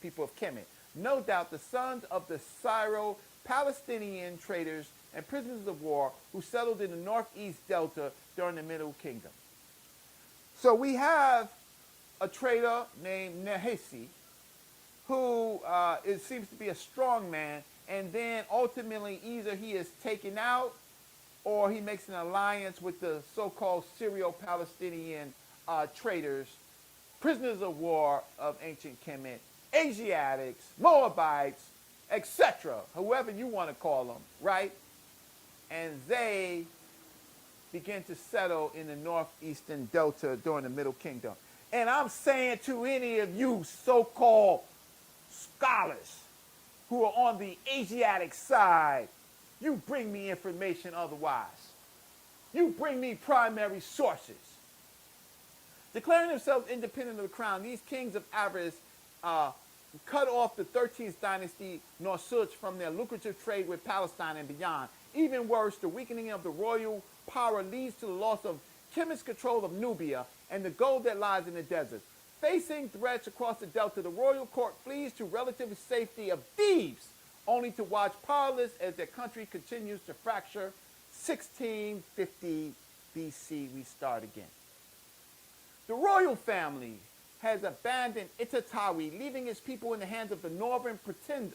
people of Kemet. No doubt the sons of the Syro-Palestinian traders and prisoners of war who settled in the northeast Delta during the Middle Kingdom. So we have a trader named Nehesi, who it seems to be a strong man, and then ultimately either he is taken out or he makes an alliance with the so-called Syro-Palestinian traders, prisoners of war of ancient Kemet, Asiatics, Moabites, etc., whoever you want to call them, right? And they begin to settle in the northeastern Delta during the Middle Kingdom. And I'm saying to any of you so-called scholars who are on the Asiatic side, you bring me information otherwise. You bring me primary sources. Declaring themselves independent of the crown, these kings of Avaris cut off the 13th dynasty Norsuch from their lucrative trade with Palestine and beyond. Even worse, the weakening of the royal power leads to the loss of Kemet's control of Nubia and the gold that lies in the desert. Facing threats across the Delta, the royal court flees to relative safety of Thebes, only to watch powerless as their country continues to fracture, 1650 BC, we start again. The royal family has abandoned Itatawi, leaving its people in the hands of the northern pretenders,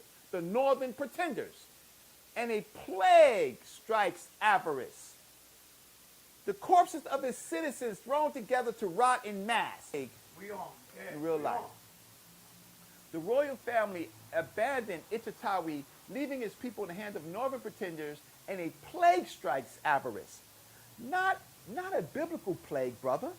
and a plague strikes avarice. The corpses of its citizens thrown together to rot in mass. We on. Yeah, In real we life. on. The royal family abandoned Itatawi, leaving its people in the hands of northern pretenders, and a plague strikes avarice. Not a biblical plague, brother.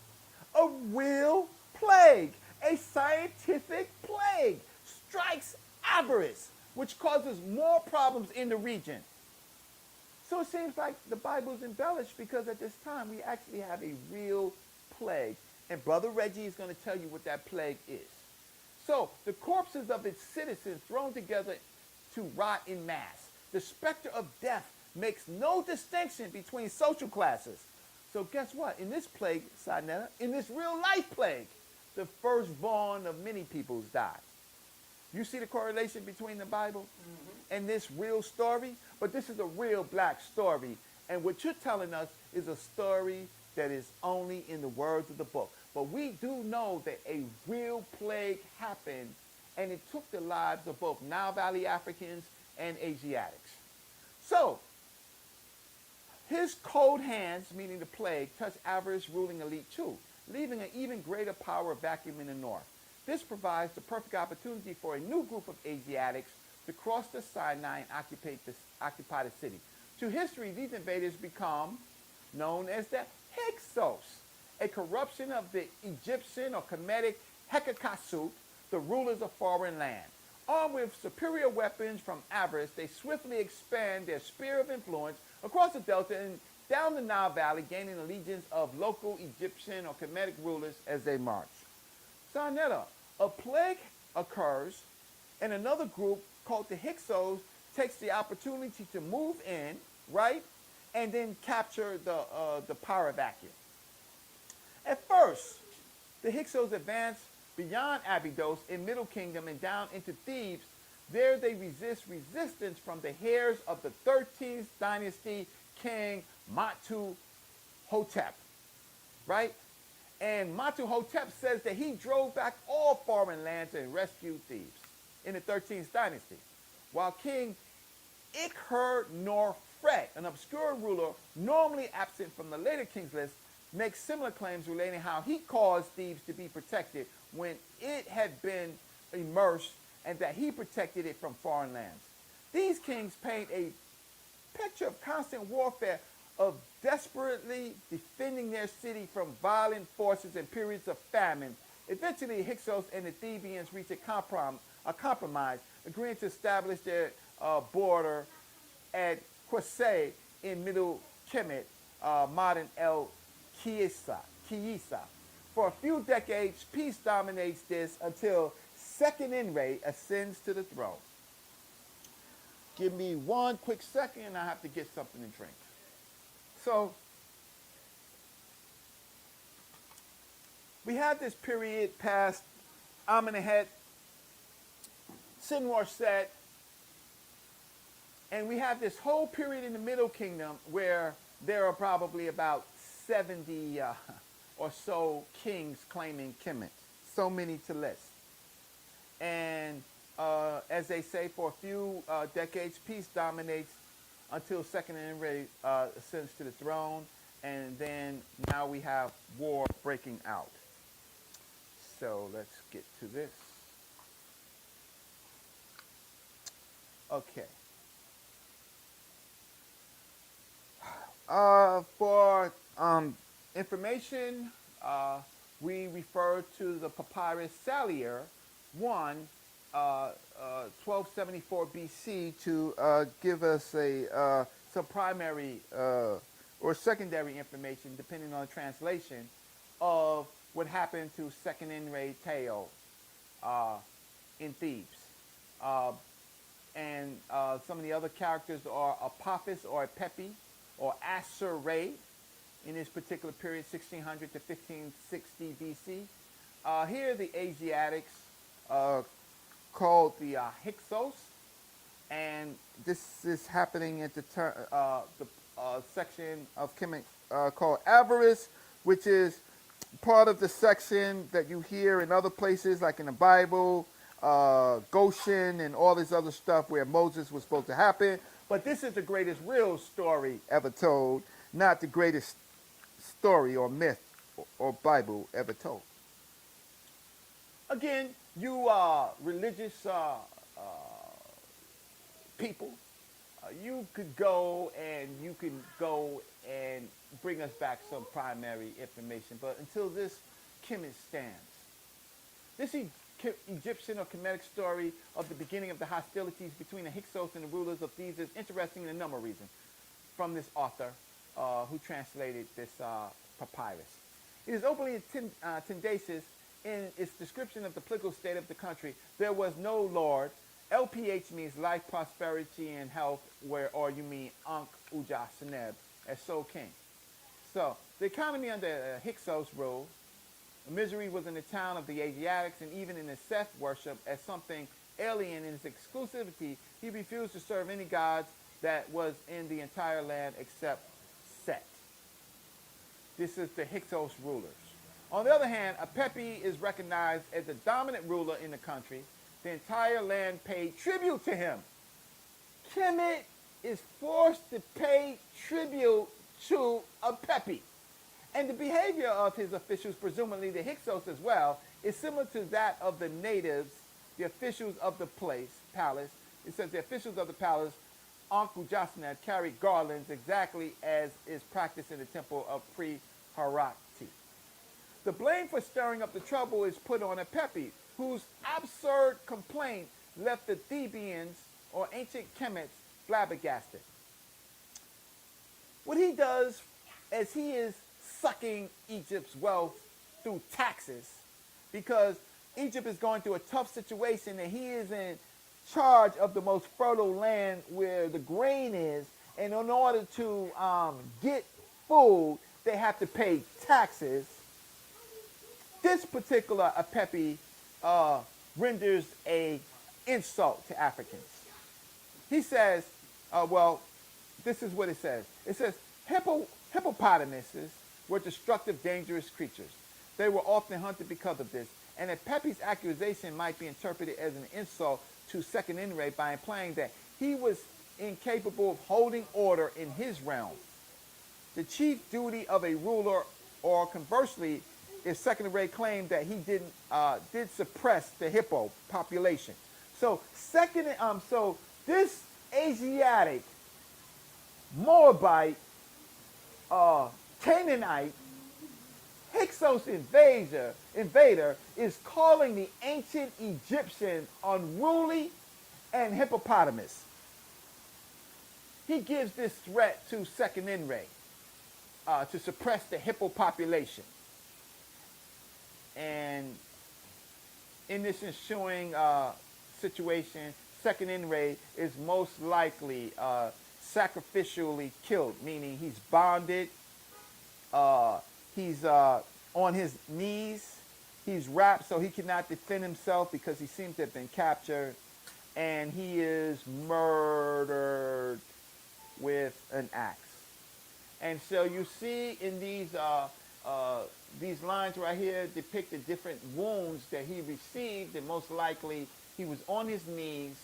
A real plague, a scientific plague, strikes avarice, which causes more problems in the region. So it seems like the Bible is embellished because at this time we actually have a real plague. And Brother Reggie is going to tell you what that plague is. So the corpses of its citizens thrown together to rot in mass. The specter of death makes no distinction between social classes. So guess what? In this plague, sa.neter, in this real life plague, the firstborn of many peoples died. You see the correlation between the Bible and this real story? But this is a real black story. And what you're telling us is a story that is only in the words of the book. But we do know that a real plague happened, and it took the lives of both Nile Valley Africans and Asiatics. So, his cold hands, meaning the plague, touched avarice ruling elite too, leaving an even greater power vacuum in the north. This provides the perfect opportunity for a new group of Asiatics to cross the Sinai and occupy the city. To history, these invaders become known as the Hyksos, a corruption of the Egyptian or Kemetic Hekakasut, the rulers of foreign land. Armed with superior weapons from avarice, they swiftly expand their sphere of influence across the Delta and down the Nile Valley, gaining allegiance of local Egyptian or Kemetic rulers as they march. sa.neter, a plague occurs, and another group called the Hyksos takes the opportunity to move in, right, and then capture the power vacuum. At first, the Hyksos advance beyond Abydos in Middle Kingdom and down into Thebes. There they resist resistance from the heirs of the 13th dynasty king Matu Hotep, right? And Matu Hotep says that he drove back all foreign lands and rescued Thebes in the 13th dynasty, while King Ikher-Nofret, an obscure ruler normally absent from the later kings list, makes similar claims relating how he caused Thebes to be protected when it had been immersed, and that he protected it from foreign lands. These kings paint a picture of constant warfare, of desperately defending their city from violent forces and periods of famine. Eventually, Hyksos and the Thebians reach a compromise, agreeing to establish their border at Qusay in Middle Kemet, modern El Kiyisa. For a few decades, peace dominates this until sa.neter ascends to the throne. Give me one quick second and I have to get something to drink. So, we have this period past Amenemhet, Sinwar Set, and we have this whole period in the Middle Kingdom where there are probably about 70 or so kings claiming Kemet. So many to list. And as they say, for a few decades, peace dominates until sa.neter ascends to the throne. And then now we have war breaking out. So let's get to this. Okay. For information, we refer to the papyrus Salier 1, 1274 BC to give us some primary or secondary information, depending on the translation, of what happened to sa.neter Teo in Thebes. And some of the other characters are Apophis or Pepi or Assur-Ray in this particular period, 1600 to 1560 BC. Here the Asiatics called the Hyksos, and this is happening at the section of Kemet called avarice, which is part of the section that you hear in other places, like in the Bible, Goshen, and all this other stuff where Moses was supposed to happen. But this is the greatest real story ever told, not the greatest story or myth or Bible ever told. Again, you religious people, you could go and bring us back some primary information. But until this Kemet stands, this Egyptian or Kemetic story of the beginning of the hostilities between the Hyksos and the rulers of Thebes is interesting in a number of reasons from this author who translated this papyrus. It is openly tendacious in its description of the political state of the country. There was no lord. LPH means life, prosperity, and health, or you mean Ankh Uja Seneb, as sole king. So, the economy under Hyksos rule, misery was in the town of the Asiatics, and even in his Seth worship as something alien in his exclusivity, he refused to serve any gods that was in the entire land except Set. This is the Hyksos rulers. On the other hand, Apepi is recognized as the dominant ruler in the country. The entire land paid tribute to him. Kemet is forced to pay tribute to Apepi. And the behavior of his officials, presumably the Hyksos as well, is similar to that of the natives, the officials of the palace. It says the officials of the palace, Ankh-Ujasenet, carried garlands exactly as is practiced in the temple of Pre-Harakti. The blame for stirring up the trouble is put on Apepi, whose absurd complaint left the Thebians, or ancient Kemets, flabbergasted. What he does, as he is sucking Egypt's wealth through taxes, because Egypt is going through a tough situation and he is in charge of the most fertile land where the grain is, and in order to get food, they have to pay taxes. This particular Apepi renders a insult to Africans. He says, this is what it says. It says, hippopotamuses were destructive, dangerous creatures. They were often hunted because of this, and Apepi's accusation might be interpreted as an insult to sa.neter by implying that he was incapable of holding order in his realm. The chief duty of a ruler, or conversely, if sa.neter claimed that he did suppress the hippo population. So this Asiatic, Moabite, Canaanite, Hyksos invader is calling the ancient Egyptians unruly and hippopotamus. He gives this threat to sa.neter to suppress the hippo population. And in this ensuing situation, sa.neter is most likely sacrificially killed, meaning he's bonded, he's on his knees, he's wrapped so he cannot defend himself because he seems to have been captured, and he is murdered with an axe. And so you see in these lines right here depict the different wounds that he received, and most likely he was on his knees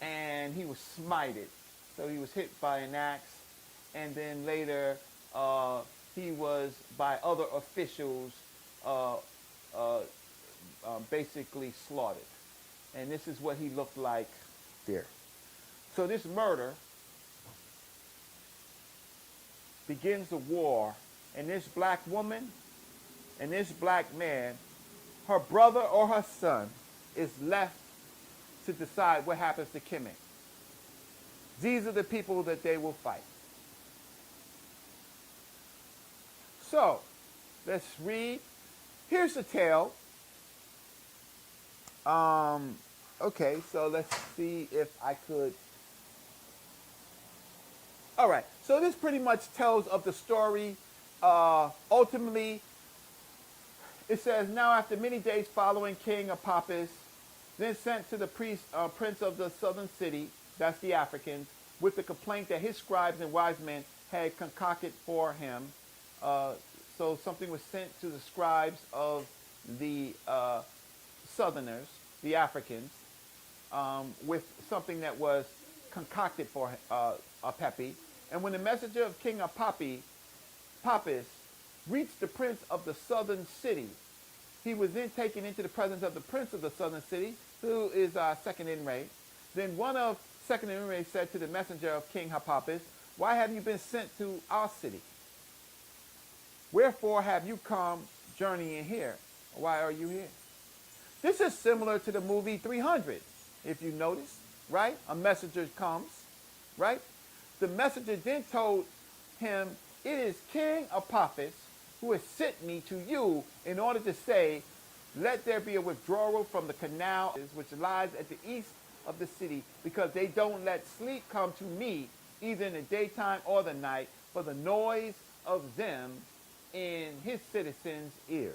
and he was smited. So he was hit by an axe, and then later he was by other officials basically slaughtered. And this is what he looked like there. So this murder begins a war, and this black woman and this black man, her brother or her son, is left to decide what happens to Kemet. These are the people that they will fight. So, let's read. Here's the tale. Okay, so let's see if I could. All right, so this pretty much tells of the story. Ultimately, it says, now after many days following, King Apopis then sent to the prince of the southern city, that's the Africans, with the complaint that his scribes and wise men had concocted for him. So something was sent to the scribes of the Southerners, the Africans, with something that was concocted for Pepi. And when the messenger of King Papis reached the prince of the southern city, he was then taken into the presence of the prince of the southern city, who is second in rank. Then one of second in rank said to the messenger of King Papis, "Why have you been sent to our city? Wherefore have you come journeying here? Why are you here?" This is similar to the movie 300, if you notice, right? A messenger comes, right? The messenger then told him, "It is King Apophis who has sent me to you in order to say, let there be a withdrawal from the canal which lies at the east of the city, because they don't let sleep come to me, either in the daytime or the night, for the noise of them in his citizens' ears."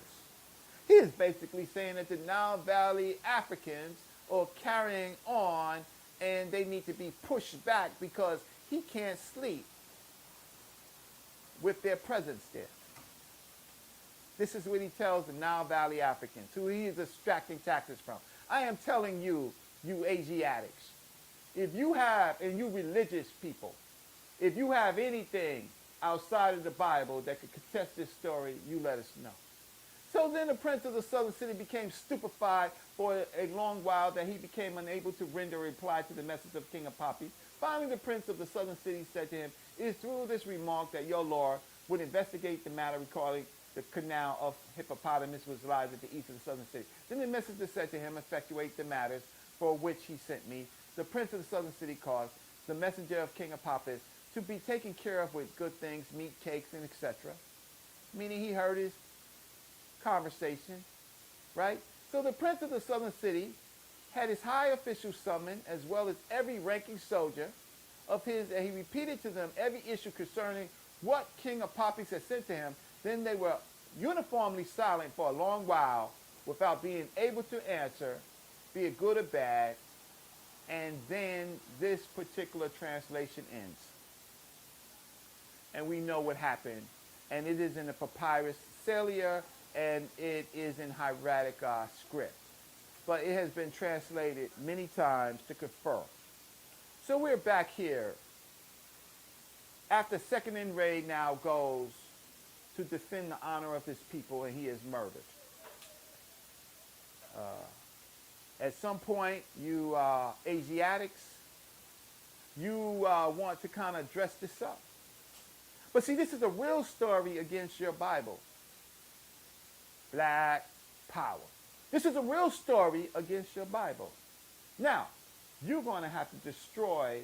He is basically saying that the Nile Valley Africans are carrying on and they need to be pushed back because he can't sleep with their presence there. This is what he tells the Nile Valley Africans, who he is extracting taxes from. I am telling you, you Asiatics, if you have, and you religious people, if you have anything outside of the Bible that could contest this story, you let us know. So then the prince of the southern city became stupefied for a long while, that he became unable to render a reply to the message of King Apophis. Finally, the prince of the southern city said to him, "It is through this remark that your lord would investigate the matter regarding the canal of Hippopotamus, which lies at the east of the southern city." Then the messenger said to him, "Effectuate the matters for which he sent me." The prince of the southern city caused the messenger of King Apophis to be taken care of with good things, meat, cakes, and etc. Meaning he heard his conversation, right? So the prince of the southern city had his high officials summoned, as well as every ranking soldier of his, and he repeated to them every issue concerning what King Apophis had sent to him. Then they were uniformly silent for a long while without being able to answer, be it good or bad. And then this particular translation ends. And we know what happened. And it is in the papyrus Celia, and it is in hieratic script. But it has been translated many times to confirm. So we're back here. After second in raid now goes to defend the honor of his people, and he is murdered. At some point, you Asiatics, you want to kind of dress this up. But see, this is a real story against your Bible. Black power. This is a real story against your Bible. Now, you're going to have to destroy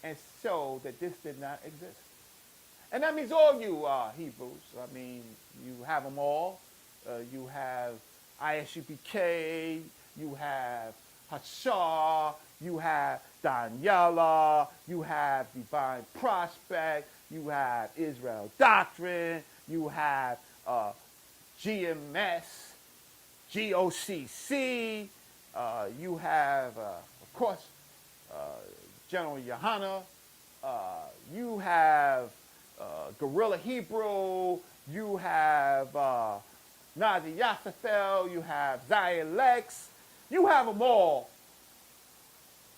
and show that this did not exist. And that means all you Hebrews. I mean, you have them all. You have ISUPK, you have Hashar, you have Daniela, you have Divine Prospect, you have Israel Doctrine, you have GMS, GOCC, you have, of course, General Yohana, you have Guerrilla Hebrew, you have Nazi Yasafel, you have Zion Lex, you have them all.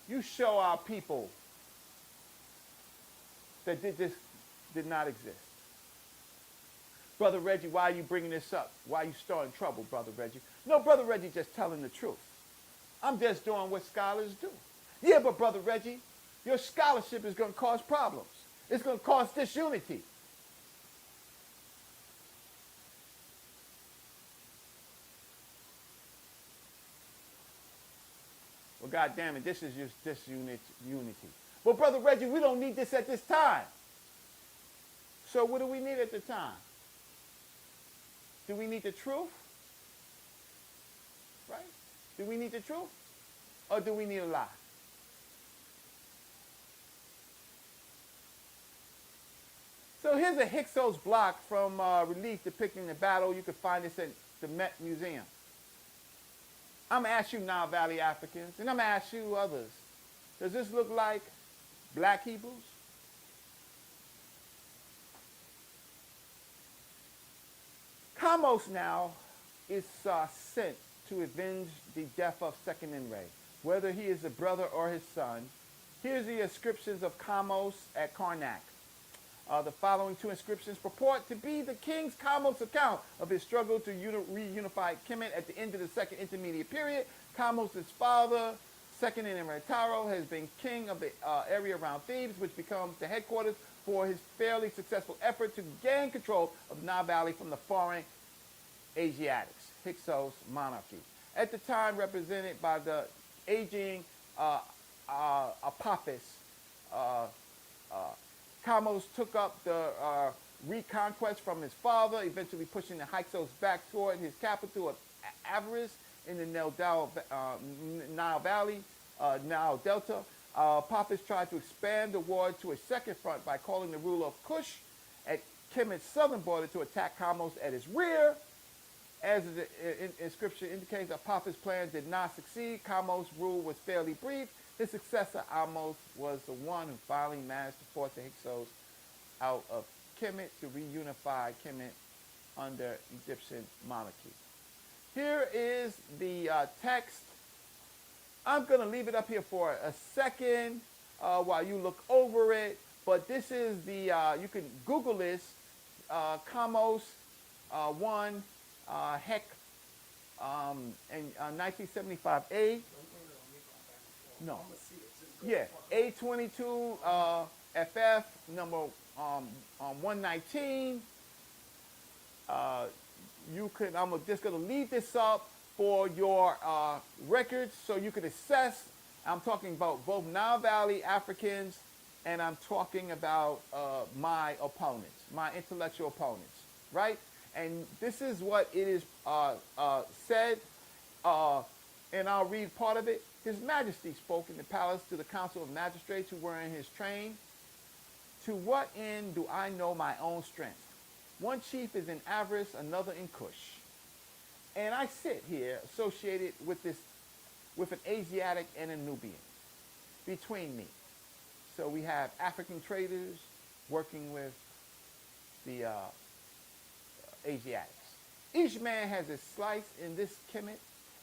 You show our people that this did not exist. Brother Reggie, why are you bringing this up? Why are you starting trouble, Brother Reggie? No, Brother Reggie just telling the truth. I'm just doing what scholars do. Yeah, but Brother Reggie, your scholarship is going to cause problems. It's going to cause disunity. Well, God damn it, this is just disunity. Well, Brother Reggie, we don't need this at this time. So what do we need at the time? Do we need the truth? Right? Do we need the truth? Or do we need a lie? So here's a Hyksos block from relief depicting the battle. You can find this at the Met Museum. I'm going to ask you Nile Valley Africans, and I'm going to ask you others. Does this look like black Hebrews? Kamos now is sent to avenge the death of second Enre, whether he is a brother or his son. Here's the inscriptions of Kamos at Karnak. The following two inscriptions purport to be the king's Kamos account of his struggle to reunify Kemet at the end of the second intermediate period. Kamos' father, second Enre Taro, has been king of the area around Thebes, which becomes the headquarters for his fairly successful effort to gain control of the Nile Valley from the foreign Asiatics, Hyksos monarchy. At the time represented by the aging Apophis, Kamos took up the reconquest from his father, eventually pushing the Hyksos back toward his capital of Avaris in the Nile Valley, Nile Delta. Apophis tried to expand the war to a second front by calling the ruler of Kush at Kemet's southern border to attack Kamos at his rear. As the inscription indicates, Apophis' plan did not succeed. Kamos' rule was fairly brief. His successor, Amos, was the one who finally managed to force the Hyksos out of Kemet to reunify Kemet under Egyptian monarchy. Here is the text. I'm going to leave it up here for a second while you look over it. But this is the, you can Google this, Kamos 1 Heck in 1975A. No. Yeah, A22 FF number 119. You can. I'm just going to leave this up for your records so you can assess. I'm talking about both Nile Valley Africans, and I'm talking about my opponents, my intellectual opponents, right? And this is what it is said, and I'll read part of it. His Majesty spoke in the palace to the council of magistrates who were in his train. To what end do I know my own strength? One chief is in Avaris, another in Kush. And I sit here associated with an Asiatic and a Nubian between me. So we have African traders working with the Asiatics. Each man has a slice in this Kemet,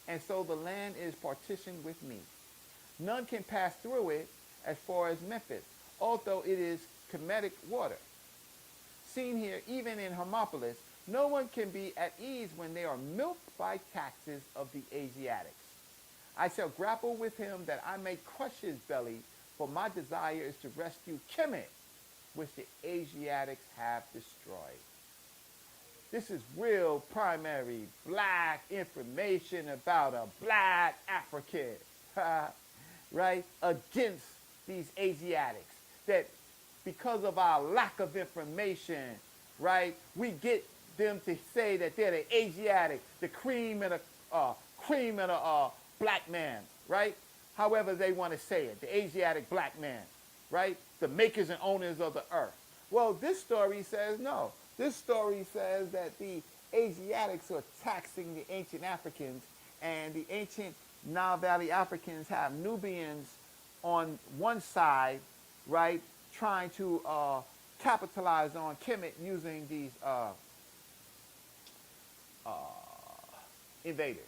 and so the land is partitioned with me. None can pass through it as far as Memphis, although it is Kemetic water. Seen here, even in Hermopolis, no one can be at ease when they are milked by taxes of the Asiatics. I shall grapple with him that I may crush his belly, for my desire is to rescue Kemet, which the Asiatics have destroyed. This is real primary black information about a black African, right, against these Asiatics. That because of our lack of information, right, we get them to say that they're the Asiatic, the cream and a black man, right? However they want to say it, the Asiatic black man, right? The makers and owners of the earth. Well, this story says no. This story says that the Asiatics are taxing the ancient Africans, and the ancient Nile Valley Africans have Nubians on one side, right, trying to capitalize on Kemet using these invaders.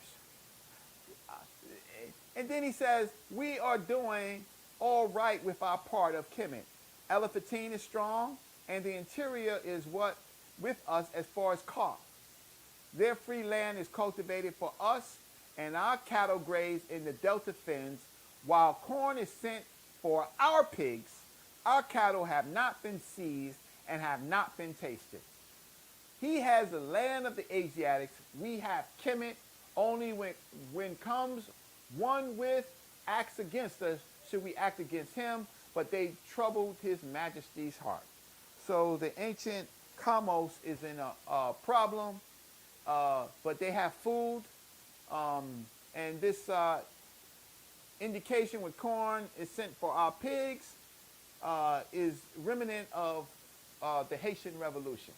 And then he says, we are doing all right with our part of Kemet. Elephantine is strong, and the interior is what with us as far as Ka. Their free land is cultivated for us, and our cattle graze in the delta fens, while corn is sent for our pigs. Our cattle have not been seized and have not been tasted. He has the land of the Asiatics. We have Kemet. Only when comes one with acts against us should we act against him, but they troubled his majesty's heart. So the ancient Kamos is in a problem, but they have food, and this indication with corn is sent for our pigs is remnant of the Haitian Revolution.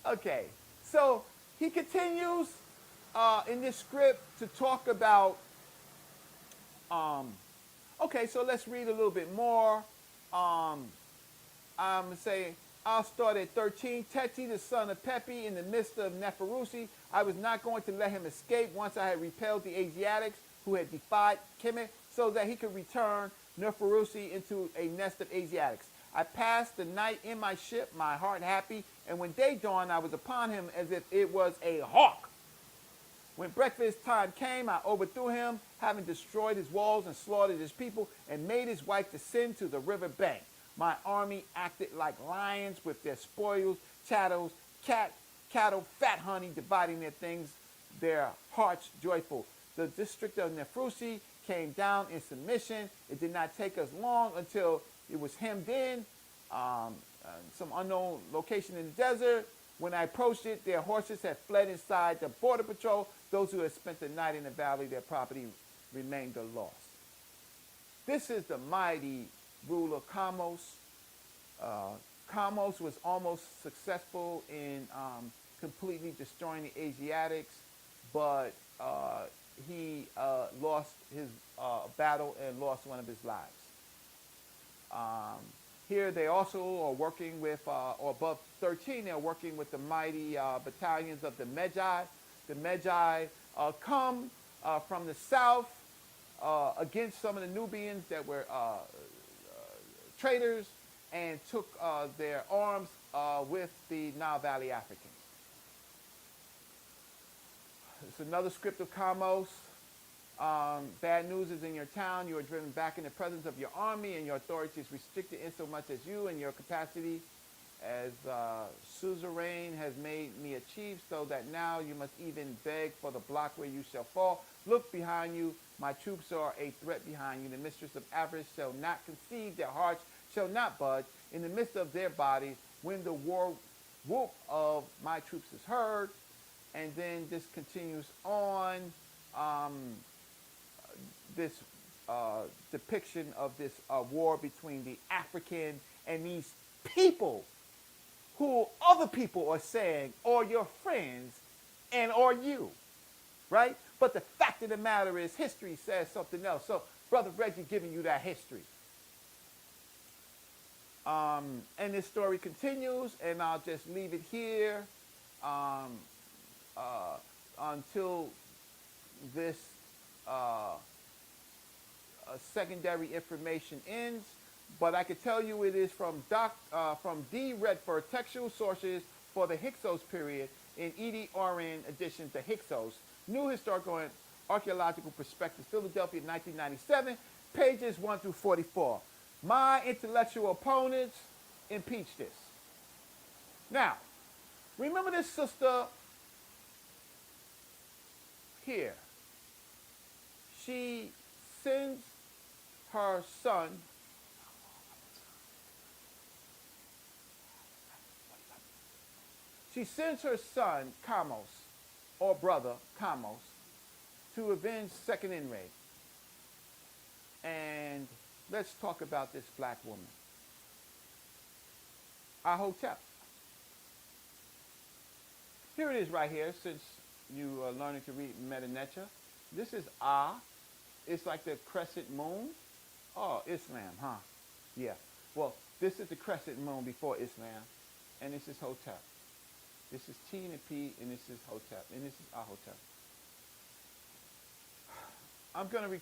Okay, so he continues in this script to talk about, okay, so let's read a little bit more. I'm going to say, I'll start at 13. Teti, the son of Pepi, in the midst of Neferusi, I was not going to let him escape once I had repelled the Asiatics who had defied Kemet, so that he could return Neferusi into a nest of Asiatics. I passed the night in my ship, my heart happy, and when day dawned, I was upon him as if it was a hawk. When breakfast time came, I overthrew him, having destroyed his walls and slaughtered his people, and made his wife descend to the river bank. My army acted like lions with their spoils, chattels, cattle, fat honey, dividing their things, their hearts joyful. The district of Neferusi came down in submission. It did not take us long until it was hemmed in, some unknown location in the desert. When I approached it, their horses had fled inside the border patrol. Those who had spent the night in the valley, their property remained lost. This is the mighty ruler Kamos. Kamos was almost successful in completely destroying the Asiatics, but he lost his battle and lost one of his lives. Here they also are working with, or above 13, they're working with the mighty battalions of the Magi. The Magi come from the south against some of the Nubians that were traitors and took their arms with the Nile Valley Africans. It's another script of Kamos. Bad news is in your town. You are driven back in the presence of your army, and your authority is restricted in so much as you and your capacity as suzerain has made me achieve, so that now you must even beg for the block where you shall fall. Look behind you. My troops are a threat behind you. The mistress of avarice shall not conceive. Their hearts shall not budge. In the midst of their bodies, when the war whoop of my troops is heard, and then this continues on. This depiction of this war between the African and these people who other people are saying are your friends and are you, right? But the fact of the matter is history says something else. So Brother Reggie giving you that history. And this story continues, and I'll just leave it here until this secondary information ends. But I can tell you it is from D. Redford, textual sources for the Hyksos period in E.D. Oren edition, The Hyksos, New Historical and Archaeological Perspective, Philadelphia, 1997, pages 1 through 44. My intellectual opponents impeach this. Now, remember this sister here. She sends her son Kamos, or brother Kamos, to avenge second inroad. And let's talk about this black woman, Ahotep. Here it is right here, since you are learning to read Meta-Neter. This is It's like the crescent moon. Oh, Islam, huh? Yeah. Well, this is the crescent moon before Islam, and this is Hotep. This is T and a P, and this is Hotep, and this is Ahotep. I'm going to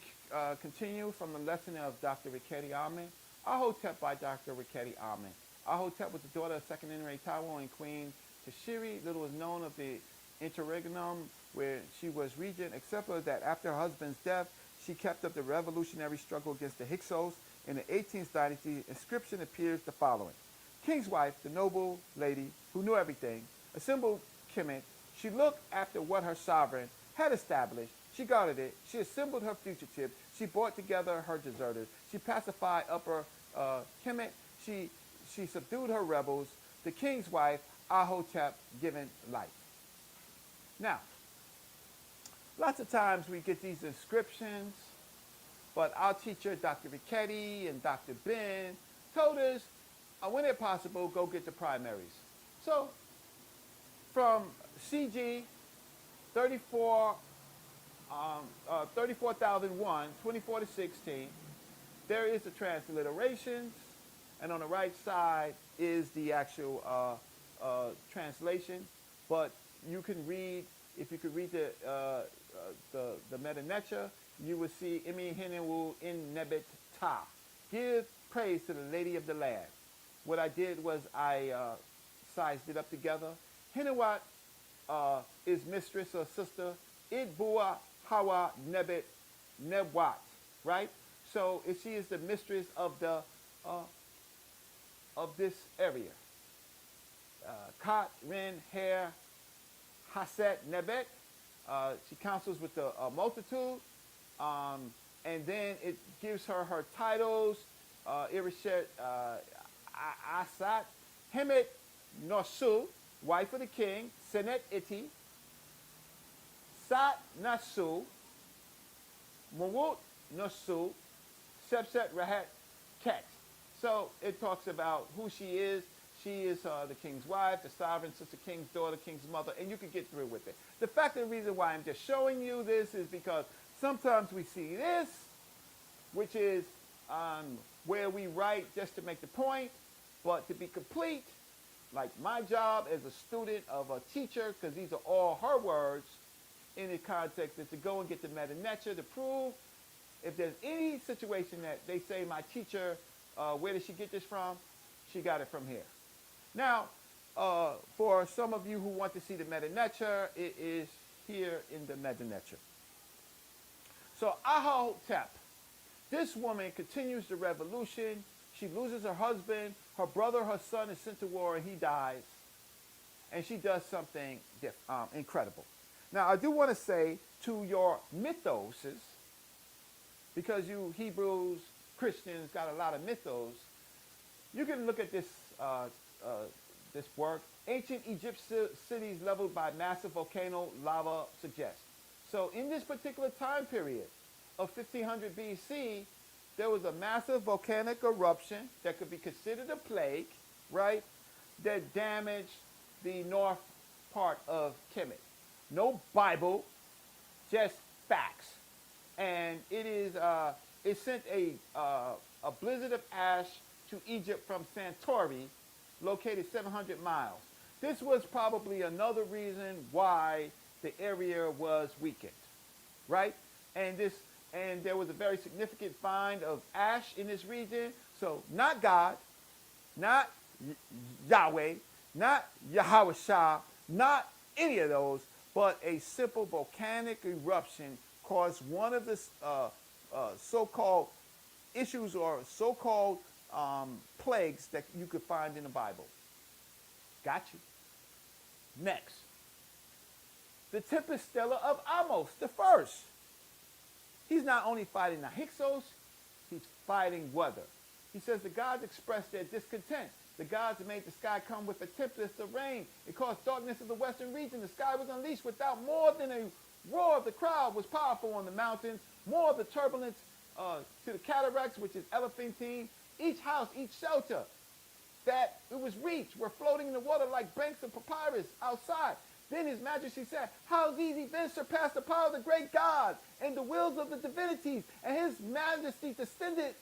continue from the lesson of Dr. Riketi Amen. Ahotep by Dr. Riketi Amen. Ahotep was the daughter of second Enrei Tawo and Queen Tashiri. Little is known of the interregnum where she was regent, except for that after her husband's death, she kept up the revolutionary struggle against the Hyksos. In the 18th dynasty, inscription appears the following. King's wife, the noble lady who knew everything, assembled Kemet. She looked after what her sovereign had established. She guarded it. She assembled her fugitives. She brought together her deserters. She pacified upper Kemet. She subdued her rebels. The king's wife, Ahotep, given life. Now, lots of times we get these inscriptions, but our teacher, Dr. Riketi and Dr. Ben, told us, when it's possible, go get the primaries. So, from CG 34,001, 24 to 16, there is the transliterations, and on the right side is the actual translation. But you can read, if you could read the meta-neter, you will see Imi Hinewu in Nebet Ta. Give praise to the lady of the land. What I did was I sized it up together. Hinewat is mistress or sister. Idbua Hawa Nebet Nebwat, right? So if she is the mistress of the of this area. Kat, Rin, Hair, Haset, Nebet. She counsels with the multitude. And then it gives her her titles. Irishet Asat, Hemet Nosu, wife of the king, Senet Iti, Sat Nasu, Mawut Nosu, Sepset Rahat Ket. So it talks about who she is. She is the king's wife, the sovereign sister, king's daughter, king's mother, and you can get through with it. The fact and the reason why I'm just showing you this is because sometimes we see this, which is where we write just to make the point, but to be complete, like my job as a student of a teacher, because these are all her words in the context, is to go and get the meta-neter to prove if there's any situation that they say my teacher, where did she get this from? She got it from here. Now, for some of you who want to see the meta-neter, it is here in the meta-neter. So Ahotep, this woman continues the revolution. She loses her husband. Her brother, her son is sent to war and he dies. And she does something incredible. Now, I do want to say to your mythoses, because you Hebrews, Christians got a lot of mythos, you can look at this this work. Ancient Egypt cities leveled by massive volcano lava suggest. So in this particular time period of 1500 BC, there was a massive volcanic eruption that could be considered a plague, right, that damaged the north part of Kemet. No Bible, just facts. And it sent a blizzard of ash to Egypt from Santorini, located 700 miles. This was probably another reason why the area was weakened, right? And there was a very significant find of ash in this region. So not God, not Yahweh, not Yahweh Shah, not any of those, but a simple volcanic eruption caused one of the so-called issues or so-called plagues that you could find in the Bible. Got you. Next. The Tempest Stellar of Amos, the first. He's not only fighting the Hyksos, he's fighting weather. He says the gods expressed their discontent. The gods made the sky come with a tempest of rain. It caused darkness in the western region. The sky was unleashed without more than a roar of the crowd was powerful on the mountains. More of the turbulence to the cataracts, which is Elephantine. Each house, each shelter that it was reached were floating in the water like banks of papyrus outside. Then his majesty said, how these events surpass the power of the great God and the wills of the divinities. And his majesty descended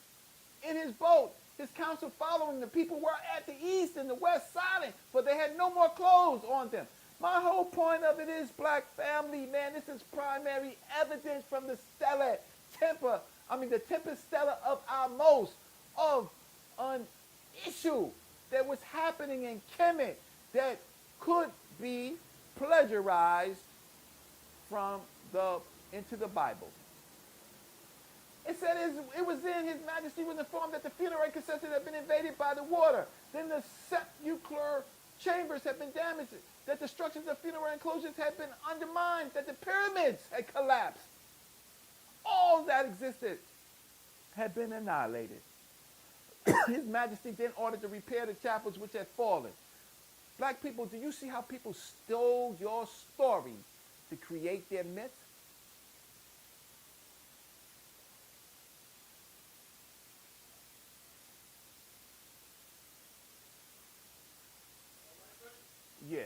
in his boat, his council following. The people were at the east and the west silent, for they had no more clothes on them. My whole point of it is, black family, man, this is primary evidence from the the Tempest Stellar of Amos, of an issue that was happening in Kemet that could be plagiarized into the Bible. It said it was then His Majesty was informed that the funerary concession had been invaded by the water. Then the sepulchral chambers had been damaged, that the structures of funerary enclosures had been undermined, that the pyramids had collapsed. All that existed had been annihilated. His Majesty then ordered to repair the chapels which had fallen. Black people, do you see how people stole your story to create their myth? Yeah.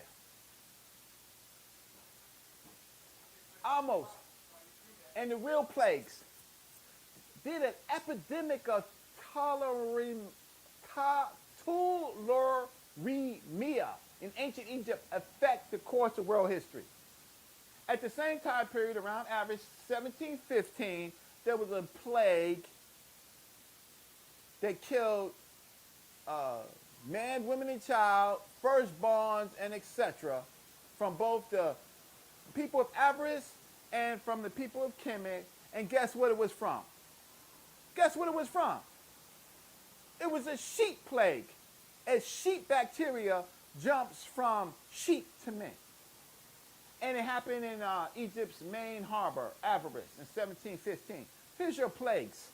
Almost. And the real plagues did an epidemic of tularemia in ancient Egypt affect the course of world history. At the same time period, around average 1715, there was a plague that killed man, women, and child, firstborns, and etc. from both the people of Avaris and from the people of Kemet. And guess what it was from? Guess what it was from? It was a sheep plague, as sheep bacteria jumps from sheep to men. And it happened in Egypt's main harbor, Avaris, in 1715. Here's your plagues.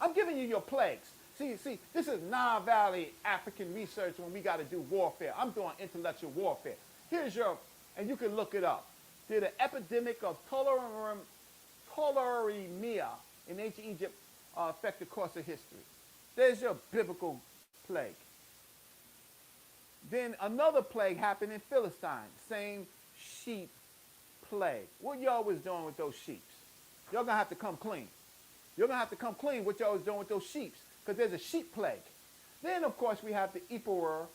I'm giving you your plagues. See, this is Nile Valley African research when we got to do warfare. I'm doing intellectual warfare. Here's your, and you can look it up. Did an epidemic of tularemia in ancient Egypt affect the course of history? There's your biblical plague. Then another plague happened in Philistine, same sheep plague. What y'all was doing with those sheep? Y'all gonna have to come clean. You're gonna have to come clean what y'all was doing with those sheep, because there's a sheep plague. Then of course we have the Ipuwer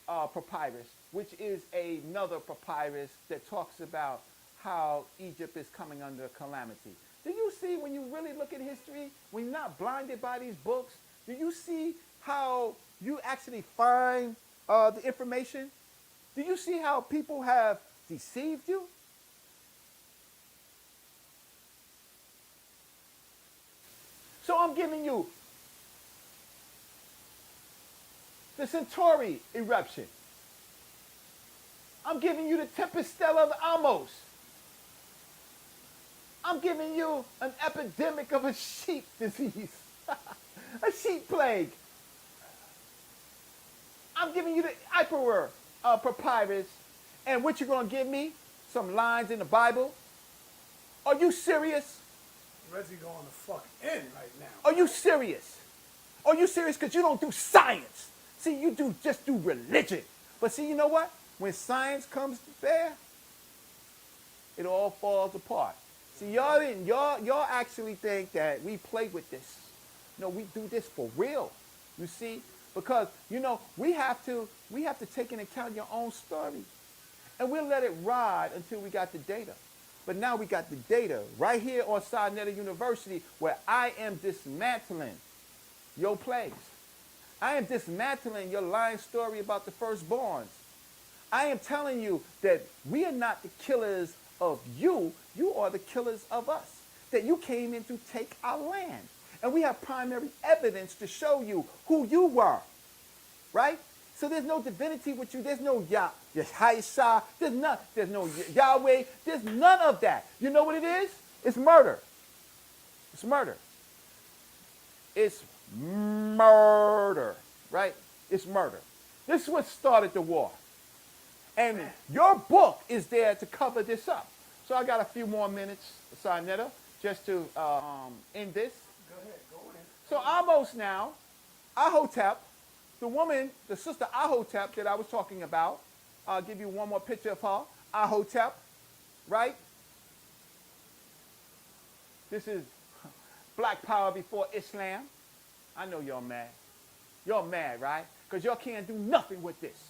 papyrus, which is another papyrus that talks about how Egypt is coming under calamity. Do you see, when you really look at history, when you're not blinded by these books, do you see how you actually find the information? Do you see how people have deceived you? So I'm giving you the Centauri eruption. I'm giving you the Tempest Stella of Amos. I'm giving you an epidemic of a sheep disease, a sheep plague. I'm giving you the Ipuwer papyrus, and what you gonna give me? Some lines in the Bible? Are you serious? Reggie going the fuck in right now. Are you serious? Are you serious? Because you don't do science. See, you just do religion. But see, you know what? When science comes to bear, it all falls apart. See, y'all actually think that we play with this. No, we do this for real. You see? Because, we have to take into account your own story. And we'll let it ride until we got the data. But now we got the data right here on sa.neter University, where I am dismantling your plagues. I am dismantling your lying story about the firstborns. I am telling you that we are not the killers of you. You are the killers of us. That you came in to take our land. And we have primary evidence to show you who you were. Right? So there's no divinity with you. There's no Yahweh. There's no Yahweh. There's none of that. You know what it is? It's murder. It's murder. It's murder. Right? It's murder. This is what started the war. And your book is there to cover this up. So I got a few more minutes, sa.neter, just to end this. Go ahead, go in. So Amos now, Ahotep, the woman, the sister Ahotep that I was talking about, I'll give you one more picture of her. Ahotep, right? This is Black Power before Islam. I know y'all mad. Y'all mad, right? Because y'all can't do nothing with this.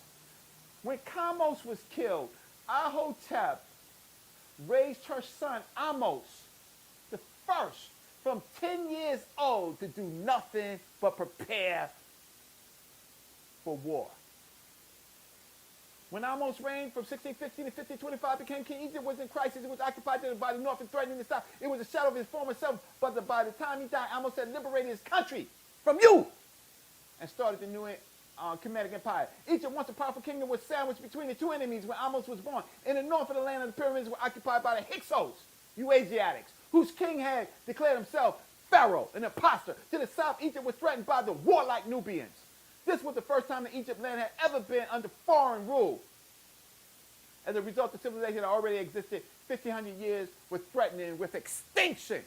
When Kamos was killed, Ahotep raised her son Amos, the first, from 10 years old to do nothing but prepare for war. When Amos reigned from 1615 to 1525, became king. Egypt was in crisis. It was occupied by the north and threatening the south. It was a shadow of his former self. But by the time he died, Amos had liberated his country from you and started the new Kemetic Empire. Egypt, once a powerful kingdom, was sandwiched between the two enemies when Amos was born. In the north of the land of the pyramids were occupied by the Hyksos, you Asiatics, whose king had declared himself Pharaoh, an imposter. To the south, Egypt was threatened by the warlike Nubians. This was the first time that Egypt land had ever been under foreign rule. As a result, the civilization that already existed 1,500 years was threatening with extinction.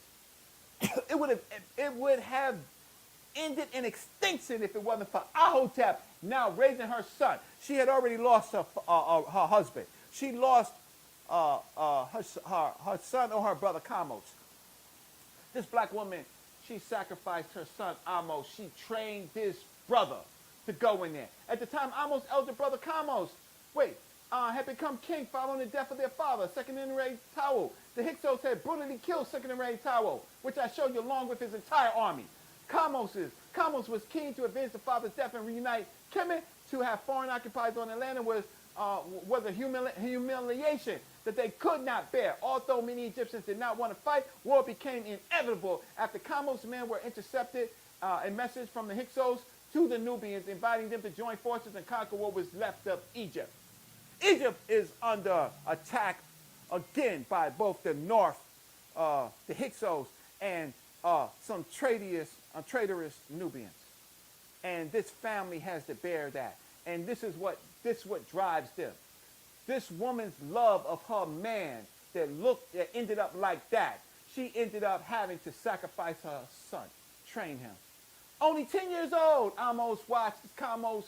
It would have ended in extinction if it wasn't for Ahotep now raising her son. She had already lost her husband. She lost her son or her brother Kamos. This black woman, she sacrificed her son Amos. She trained this brother to go in there. At the time, Amos' elder brother Kamos, had become king following the death of their father, second-in-range Tawel. The Hyksos had brutally killed second-in-range Tawel, which I showed you along with his entire army. Kamos was keen to avenge the father's death and reunite Kemet. To have foreign occupiers on the land was a humiliation that they could not bear. Although many Egyptians did not want to fight, war became inevitable after Kamos' men were intercepted a message from the Hyksos to the Nubians, inviting them to join forces and conquer what was left of Egypt. Egypt is under attack again by both the north, the Hyksos, and some traitorous Nubians. And this family has to bear that. And this is what drives them. This woman's love of her man that ended up like that. She ended up having to sacrifice her son, train him. Only 10 years old, Amos watched Kamos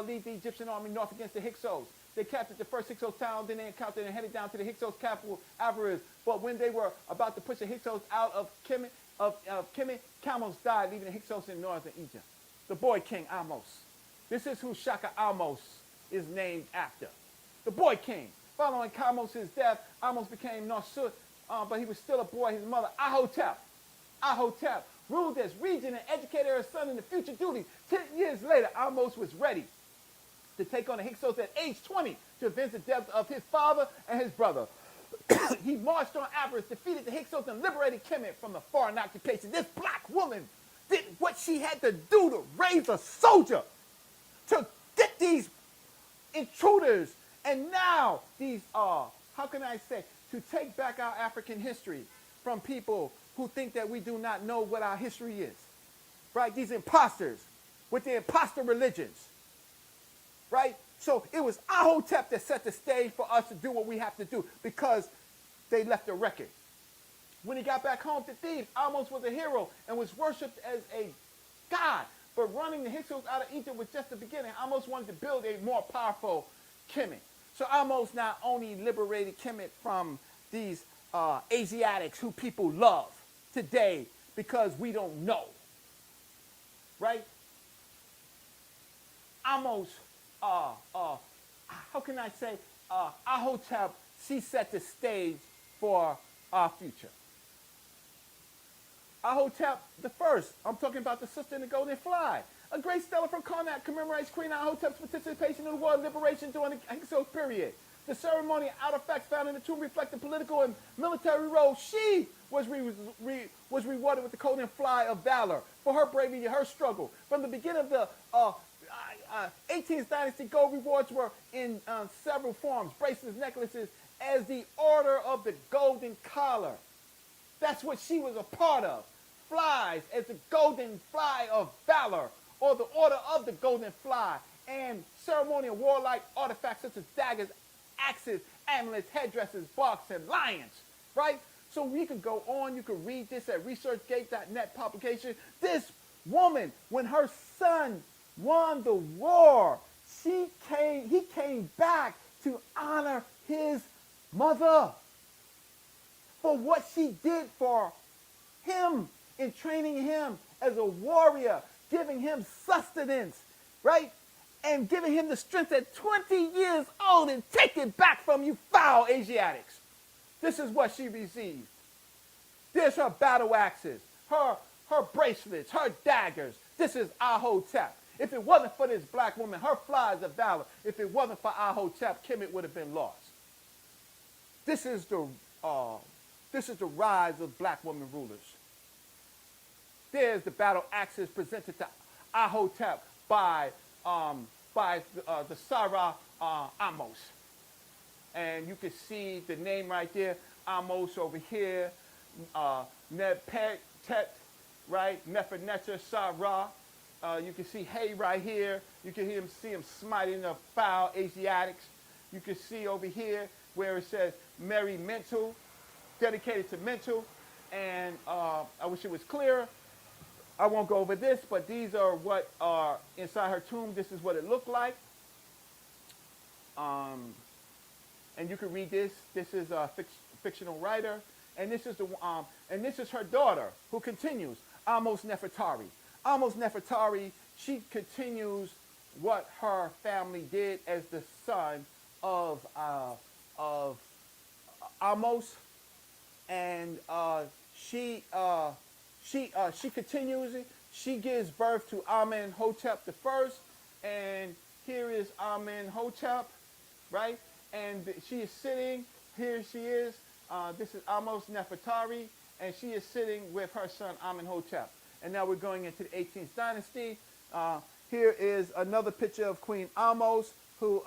lead the Egyptian army north against the Hyksos. They captured the first Hyksos town, then they encountered and headed down to the Hyksos capital, Avaris. But when they were about to push the Hyksos out of Kemet, Kamos died, leaving the Hyksos in northern Egypt. The boy king, Amos. This is who Shaka Amos is named after. The boy king. Following Kamos' death, Amos became Nasut, but he was still a boy. His mother, Ahotep, ruled as regent and educated her son in the future duties. 10 years later, Amos was ready to take on the Hyksos at age 20 to avenge the death of his father and his brother. He marched on Avaris, defeated the Hyksos, and liberated Kemet from the foreign occupation. This black woman did what she had to do to raise a soldier, to get these intruders, and now these to take back our African history from people who think that we do not know what our history is, right? These imposters with their imposter religions, right? So it was Ahotep that set the stage for us to do what we have to do because they left a record. When he got back home to Thebes, Amos was a hero and was worshipped as a god. But running the Hyksos out of Egypt was just the beginning. Amos wanted to build a more powerful Kemet. So Amos not only liberated Kemet from these Asiatics who people love today because we don't know, right? Amos, Ahotep, she set the stage for our future. Ahotep the first, I'm talking about the sister in the golden fly. A great stela from Karnak commemorates Queen Ahotep's participation in the war of liberation during the Hyksos period. The ceremonial artifacts found in the tomb reflect the political and military role. She was rewarded with the golden fly of valor for her bravery and her struggle. From the beginning of the 18th dynasty, gold rewards were in several forms, bracelets, necklaces, as the Order of the Golden Collar. That's what she was a part of. Flies as the golden fly of valor, or the Order of the Golden Fly, and ceremonial warlike artifacts such as daggers, axes, amulets, headdresses, barks, and lions, right? So we could go on, you could read this at researchgate.net publication. This woman, when her son won the war, he came back to honor his mother for what she did for him in training him as a warrior, giving him sustenance, right? And giving him the strength at 20 years old and take it back from you foul Asiatics. This is what she received. There's her battle axes, her bracelets, her daggers. This is Ahotep. If it wasn't for this black woman, her flies of valor, if it wasn't for Ahotep, Kemet would have been lost. This is the rise of black women rulers. There's the battle axes presented to Ahotep by the Sarah Amos. And you can see the name right there, Amos over here, Nepet, right? Nefer-neter, Sarah. You can see Hay right here. You can see him smiting the foul Asiatics. You can see over here where it says Mary Mental, dedicated to mental. And I wish it was clearer. I won't go over this, but these are what are inside her tomb. This is what it looked like. And you can read this. This is a fictional writer. And this is her daughter who continues, Amos Nefertari. Amos Nefertari, she continues what her family did as the son of Amos, and she continues it. She gives birth to Amenhotep the first, and here is Amenhotep, right? And she is sitting. Here she is. This is Amos Nefertari, and she is sitting with her son Amenhotep. And now we're going into the 18th dynasty. Here is another picture of Queen Amos, who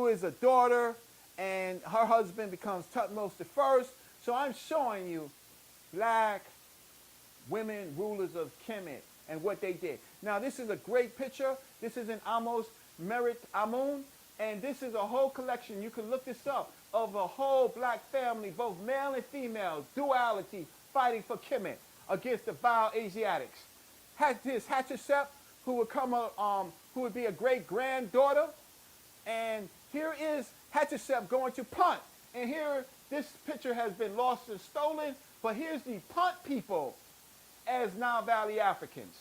is a daughter, and her husband becomes Tutmos the first. So I'm showing you black women rulers of Kemet and what they did. Now this is a great picture. This is in Amos Merit Amun, and this is a whole collection. You can look this up, of a whole black family, both male and female, duality, fighting for Kemet against the vile Asiatics. This Hatshepsut, who would be a great granddaughter, and here is Hatshepsut going to punt. And here, this picture has been lost and stolen, but here's the punt people as Nile Valley Africans,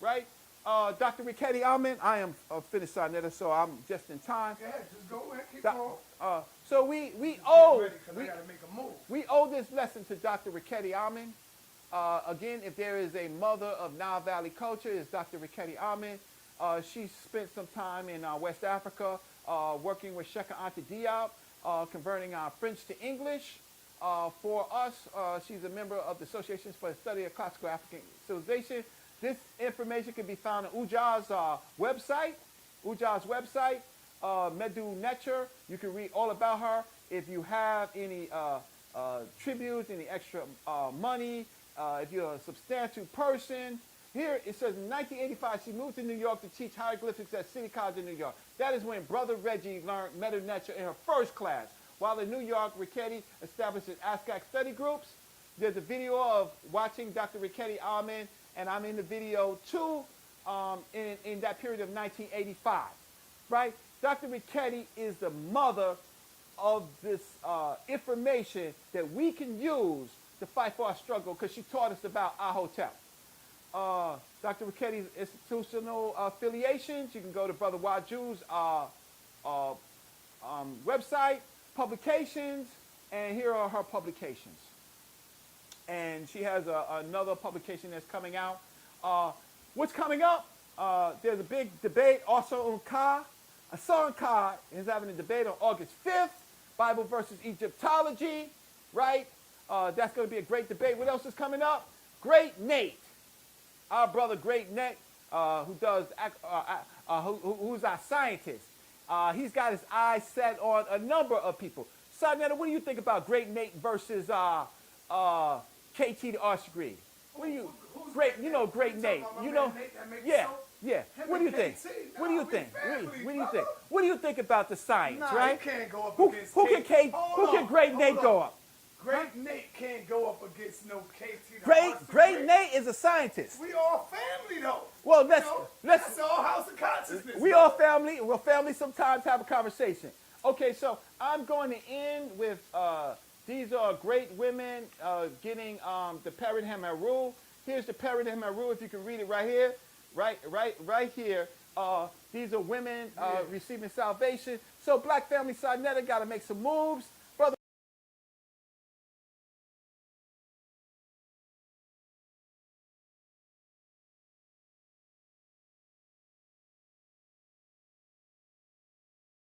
right? Dr. Riketi Alman, I am a finished sa.neter, so I'm just in time. Yeah, just go ahead, keep going. So we owe Ready, 'cause I gotta make a move. we owe this lesson to Dr. Riketi Alman. Again, if there is a mother of Nile Valley culture, it's Dr. Riketi Alman. She spent some time in West Africa working with Sheikh Anta Diop, converting French to English. For us, she's a member of the Association for the Study of Classical African Civilization. This information can be found on Ujah's website. Medu.neter. You can read all about her. If you have any tributes, any extra money, if you're a substantial person, here it says in 1985 she moved to New York to teach hieroglyphics at City College in New York. That is when Brother Reggie learned Medu.neter in her first class. While in New York, Riketi established ASCAC study groups. There's a video of watching Dr. Riketi Alman, and I'm in the video too, in that period of 1985, right? Dr. Riketi is the mother of this information that we can use to fight for our struggle, because she taught us about Ahotep. Dr. Riketi's institutional affiliations, you can go to Brother Waju's website, publications, and here are her publications. And she has another publication that's coming out. What's coming up? There's a big debate also on Ka. Asan Ka is having a debate on August 5th, Bible versus Egyptology, right? That's going to be a great debate. What else is coming up? Great Nate, our brother Great Nate, who's our scientist. He's got his eyes set on a number of people. Sa.neter, what do you think about Great Nate versus KT the arts degree? What do you great? You know Great Nate. You know, yeah, yeah. What do you think? What do you think? What do you think? What do you think about the science? Right? You can't go up Who against can Great Nate go up? Great Nate can't go up against no KT. Great Nate is a scientist. We all family though. Well, let's that's all House of Consciousness. We all family. Well, family sometimes have a conversation. Okay, so I'm going to end with these are great women getting the Parrot Hamaru. Here's the Parrot Hamaru. If you can read it right here, right here. These are women receiving salvation. So Black Family sa.neter got to make some moves.